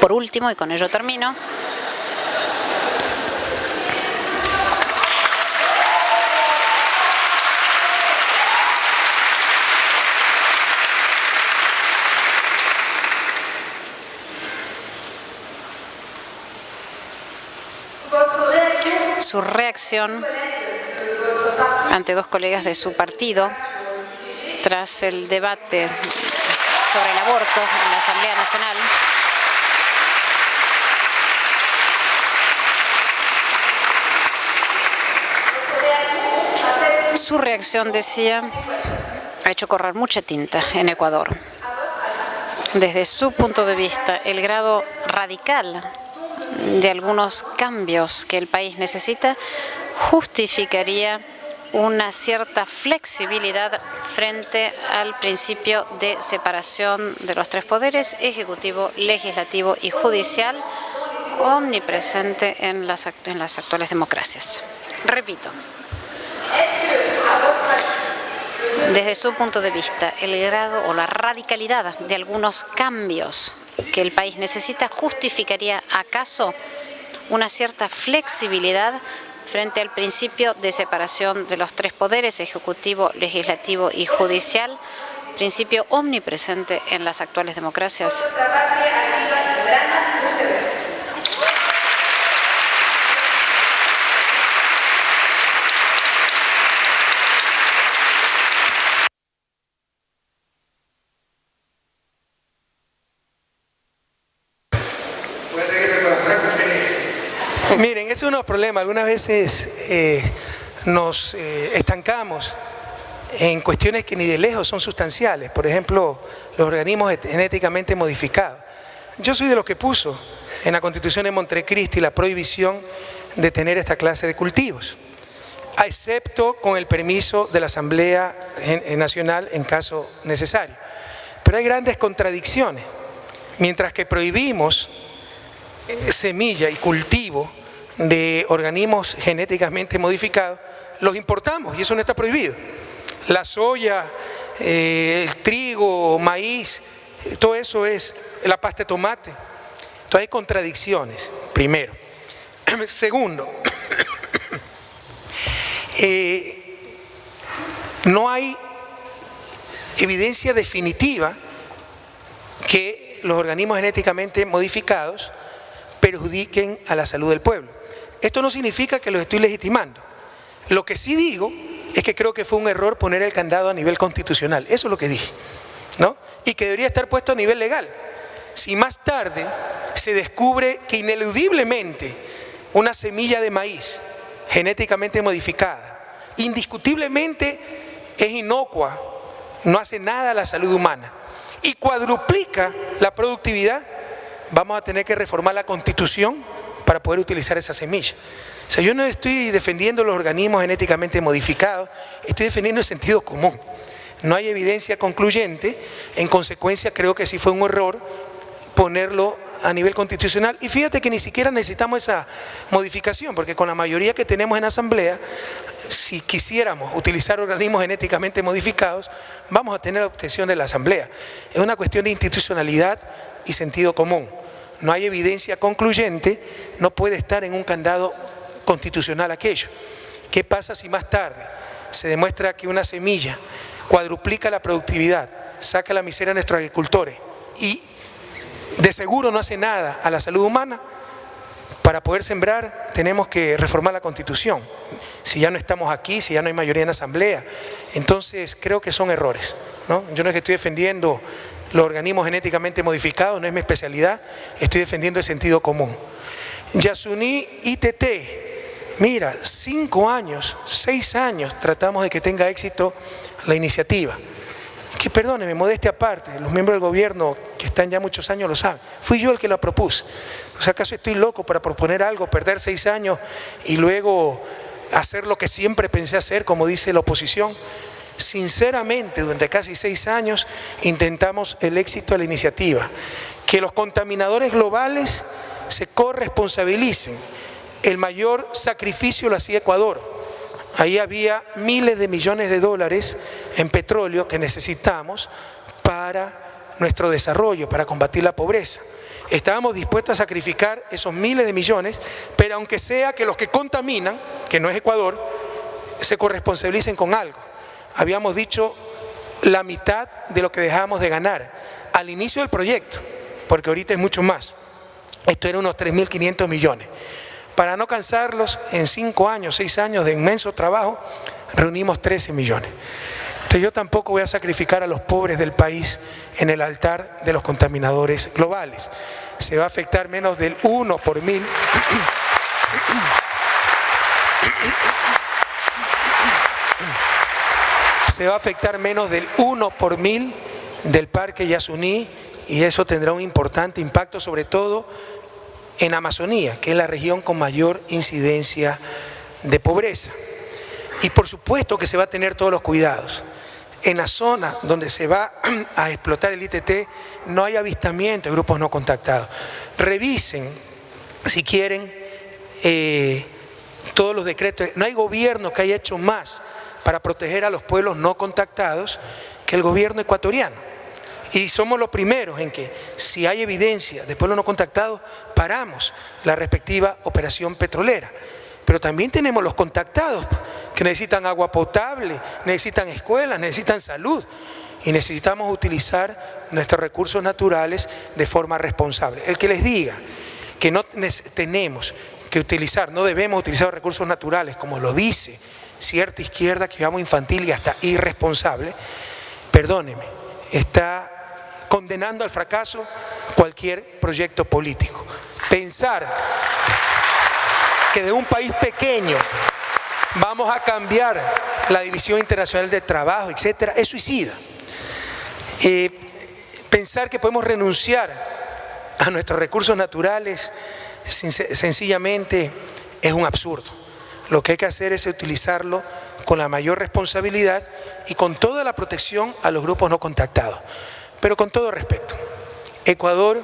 Speaker 3: Por último, y con ello termino, su reacción ante 2 colegas de su partido tras el debate sobre el aborto en la Asamblea Nacional. Su reacción, decía, ha hecho correr mucha tinta en Ecuador. Desde su punto de vista, el grado radical de algunos cambios que el país necesita justificaría una cierta flexibilidad frente al principio de separación de los 3 poderes, ejecutivo, legislativo y judicial, omnipresente en las actuales democracias. Repito, desde su punto de vista, el grado o la radicalidad de algunos cambios que el país necesita justificaría acaso una cierta flexibilidad frente al principio de separación de los tres poderes, ejecutivo, legislativo y judicial, principio omnipresente en las actuales democracias.
Speaker 2: Miren, ese es uno de los problemas. Algunas veces nos estancamos en cuestiones que ni de lejos son sustanciales. Por ejemplo, los organismos genéticamente modificados. Yo soy de los que puso en la Constitución de Montecristi la prohibición de tener esta clase de cultivos, excepto con el permiso de la Asamblea Nacional en caso necesario. Pero hay grandes contradicciones. Mientras que prohibimos semilla y cultivo de organismos genéticamente modificados, los importamos y eso no está prohibido. La soya, el trigo, maíz, todo eso es la pasta de tomate. Entonces hay contradicciones, primero. Segundo, no hay evidencia definitiva que los organismos genéticamente modificados perjudiquen a la salud del pueblo. Esto no significa que los estoy legitimando. Lo que sí digo es que creo que fue un error poner el candado a nivel constitucional. Eso es lo que dije, ¿no? Y que debería estar puesto a nivel legal. Si más tarde se descubre que ineludiblemente una semilla de maíz genéticamente modificada, indiscutiblemente es inocua, no hace nada a la salud humana y cuadruplica la productividad, vamos a tener que reformar la Constitución para poder utilizar esa semilla. O sea, yo no estoy defendiendo los organismos genéticamente modificados, estoy defendiendo el sentido común. No hay evidencia concluyente, en consecuencia creo que sí fue un error ponerlo a nivel constitucional. Y fíjate que ni siquiera necesitamos esa modificación, porque con la mayoría que tenemos en asamblea, si quisiéramos utilizar organismos genéticamente modificados, vamos a tener la obtención de la asamblea. Es una cuestión de institucionalidad y sentido común. No hay evidencia concluyente, no puede estar en un candado constitucional aquello. ¿Qué pasa si más tarde se demuestra que una semilla cuadruplica la productividad, saca la miseria a nuestros agricultores y de seguro no hace nada a la salud humana? Para poder sembrar tenemos que reformar la Constitución. Si ya no estamos aquí, si ya no hay mayoría en la asamblea, entonces creo que son errores, ¿no? Yo no es que estoy defendiendo los organismos genéticamente modificados, no es mi especialidad, estoy defendiendo el sentido común. Yasuní ITT, mira, 5 años, 6 años tratamos de que tenga éxito la iniciativa. Que perdónenme, modestia aparte, los miembros del gobierno que están ya muchos años lo saben. Fui yo el que la propuse. O sea, ¿acaso estoy loco para proponer algo, perder 6 años y luego hacer lo que siempre pensé hacer, como dice la oposición? Sinceramente, durante casi 6 años intentamos el éxito de la iniciativa. Que los contaminadores globales se corresponsabilicen. El mayor sacrificio lo hacía Ecuador. Ahí había miles de millones de dólares en petróleo que necesitamos para nuestro desarrollo, para combatir la pobreza. Estábamos dispuestos a sacrificar esos miles de millones, pero aunque sea que los que contaminan, que no es Ecuador, se corresponsabilicen con algo. Habíamos dicho la mitad de lo que dejábamos de ganar al inicio del proyecto, porque ahorita es mucho más. Esto era unos 3.500 millones. Para no cansarlos, en 5 años, 6 años de inmenso trabajo, reunimos 13 millones. Entonces yo tampoco voy a sacrificar a los pobres del país en el altar de los contaminadores globales. Se va a afectar menos del 1 por 1000. Se va a afectar menos del 1 por 1000 del parque Yasuní, y eso tendrá un importante impacto, sobre todo en Amazonía, que es la región con mayor incidencia de pobreza. Y por supuesto que se va a tener todos los cuidados. En la zona donde se va a explotar el ITT no hay avistamiento de grupos no contactados. Revisen, si quieren, todos los decretos. No hay gobierno que haya hecho más para proteger a los pueblos no contactados que el gobierno ecuatoriano. Y somos los primeros en que, si hay evidencia de pueblos no contactados, paramos la respectiva operación petrolera. Pero también tenemos los contactados que necesitan agua potable, necesitan escuelas, necesitan salud. Y necesitamos utilizar nuestros recursos naturales de forma responsable. El que les diga que no tenemos que utilizar, no debemos utilizar los recursos naturales, como lo dice cierta izquierda que llamamos infantil y hasta irresponsable, perdóneme, está condenando al fracaso cualquier proyecto político. Pensar que de un país pequeño vamos a cambiar la división internacional del trabajo, etcétera, es suicida. Pensar que podemos renunciar a nuestros recursos naturales sencillamente es un absurdo. Lo que hay que hacer es utilizarlo con la mayor responsabilidad y con toda la protección a los grupos no contactados. Pero con todo respeto, Ecuador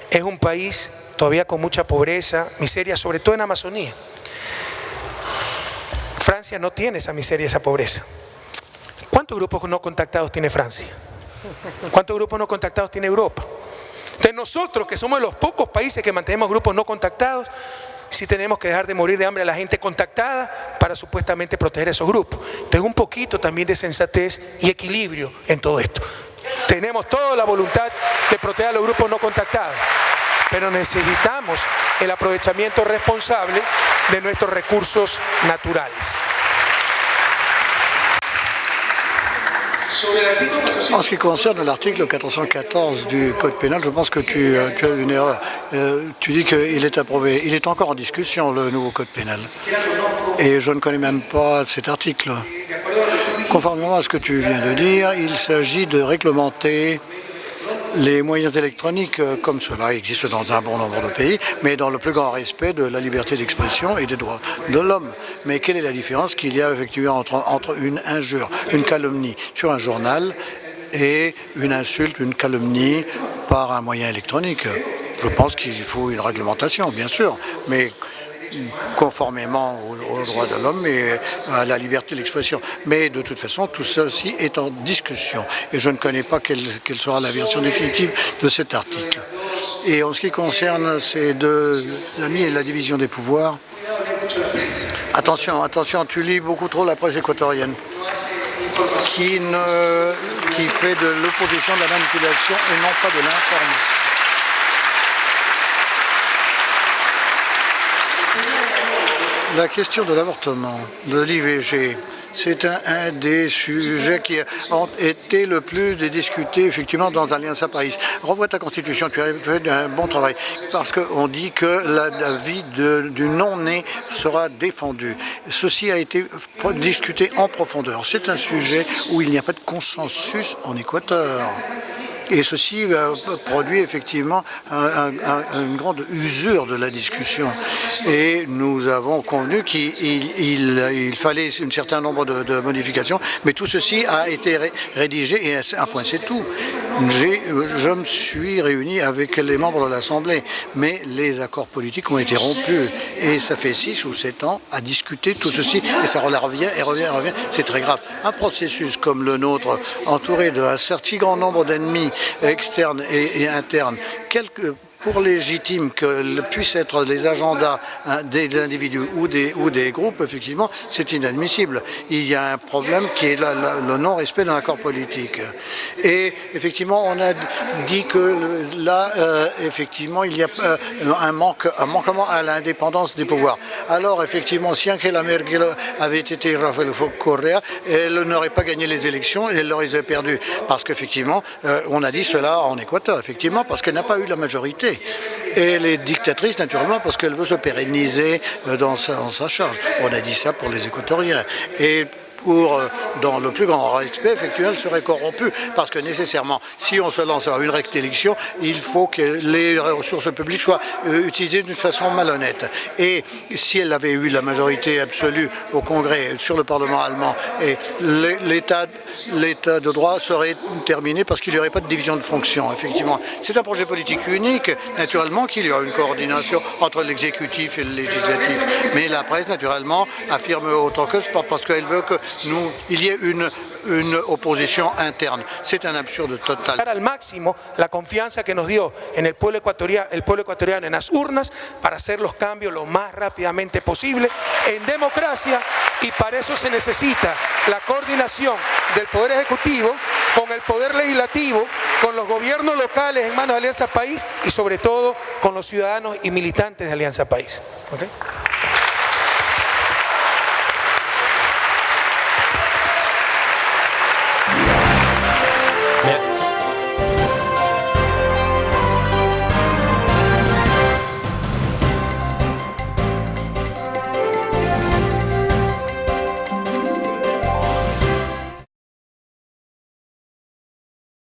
Speaker 2: es un país todavía con mucha pobreza, miseria, sobre todo en Amazonía. Francia no tiene esa miseria, esa pobreza. ¿Cuántos grupos no contactados tiene Francia? ¿Cuántos grupos no contactados tiene Europa? Entonces nosotros, que somos de los pocos países que mantenemos grupos no contactados, sí tenemos que dejar de morir de hambre a la gente contactada para supuestamente proteger esos grupos. Entonces un poquito también de sensatez y equilibrio en todo esto. Tenemos toda la voluntad de proteger a los grupos no contactados, pero necesitamos el aprovechamiento responsable de nuestros recursos naturales.
Speaker 1: En ce qui concerne l'article 414 du Code pénal, je pense que tu as une erreur. Tu dis qu'il est approuvé. Il est encore en discussion, le nouveau Code pénal. Et je ne connais même pas cet article. Conformément à ce que tu viens de dire, il s'agit de réglementer les moyens électroniques comme cela existe dans un bon nombre de pays, mais dans le plus grand respect de la liberté d'expression et des droits de l'homme. Mais quelle est la différence qu'il y a effectivement entre une injure, une calomnie sur un journal et une insulte, une calomnie par un moyen électronique? Je pense qu'il faut une réglementation, bien sûr, mais conformément aux droits de l'homme et à la liberté d'expression. Mais de toute façon, tout ceci est en discussion. Et je ne connais pas quelle sera la version définitive de cet article. Et en ce qui concerne ces deux amis et la division des pouvoirs, attention, attention, tu lis beaucoup trop la presse équatorienne qui fait de l'opposition de la manipulation et non pas de l'information. La question de l'avortement, de l'IVG, c'est un des sujets qui ont été le plus discutés effectivement dans l'Alliance País. Revois ta constitution, tu as fait un bon travail, parce qu'on dit que la vie du non-né sera défendue. Ceci a été discuté en profondeur. C'est un sujet où il n'y a pas de consensus en Équateur. Et ceci produit effectivement une grande usure de la discussion. Et nous avons convenu qu'il fallait un certain nombre de modifications, mais tout ceci a été rédigé et un point c'est tout. Je me suis réuni avec les membres de l'Assemblée, mais les accords politiques ont été rompus. Et ça fait 6 ou 7 ans à discuter tout ceci, et ça revient et revient et revient. C'est très grave. Un processus comme le nôtre, entouré d'un si grand nombre d'ennemis externes et internes, pour légitime que puissent être les agendas des individus ou des groupes, effectivement, c'est inadmissible. Il y a un problème qui est le non-respect d'un accord politique. Et effectivement, on a dit que là, effectivement, il y a un manquement à l'indépendance des pouvoirs. Alors, effectivement, si Angela Merkel avait été Rafael Correa, elle n'aurait pas gagné les élections et elle l'aurait perdu. Parce qu'effectivement, on a dit cela en Équateur, effectivement, parce qu'elle n'a pas eu la majorité. Et elle est dictatrice, naturellement, parce qu'elle veut se pérenniser dans sa charge. On a dit ça pour les Équatoriens. Et dans le plus grand respect, effectivement, elle serait corrompue. Parce que nécessairement, si on se lance à une recte élection, il faut que les ressources publiques soient utilisées d'une façon malhonnête. Et si elle avait eu la majorité absolue au Congrès, sur le Parlement allemand, et l'État de droit serait terminé parce qu'il n'y aurait pas de division de fonctions, effectivement. C'est un projet politique unique, naturellement, qu'il y aura une coordination entre l'exécutif et le législatif. Mais la presse, naturellement, affirme autant que parce qu'elle veut qu'il y ait une opposition interne. C'est un absurde total.
Speaker 2: Al máximo la confianza que nos dio en el pueblo ecuatoriano en las urnas para hacer los cambios lo más rápidamente posible en democracia, y para eso se necesita la coordinación del Poder Ejecutivo con el Poder Legislativo, con los gobiernos locales en manos de Alianza País y sobre todo con los ciudadanos y militantes de Alianza País. ¿Okay?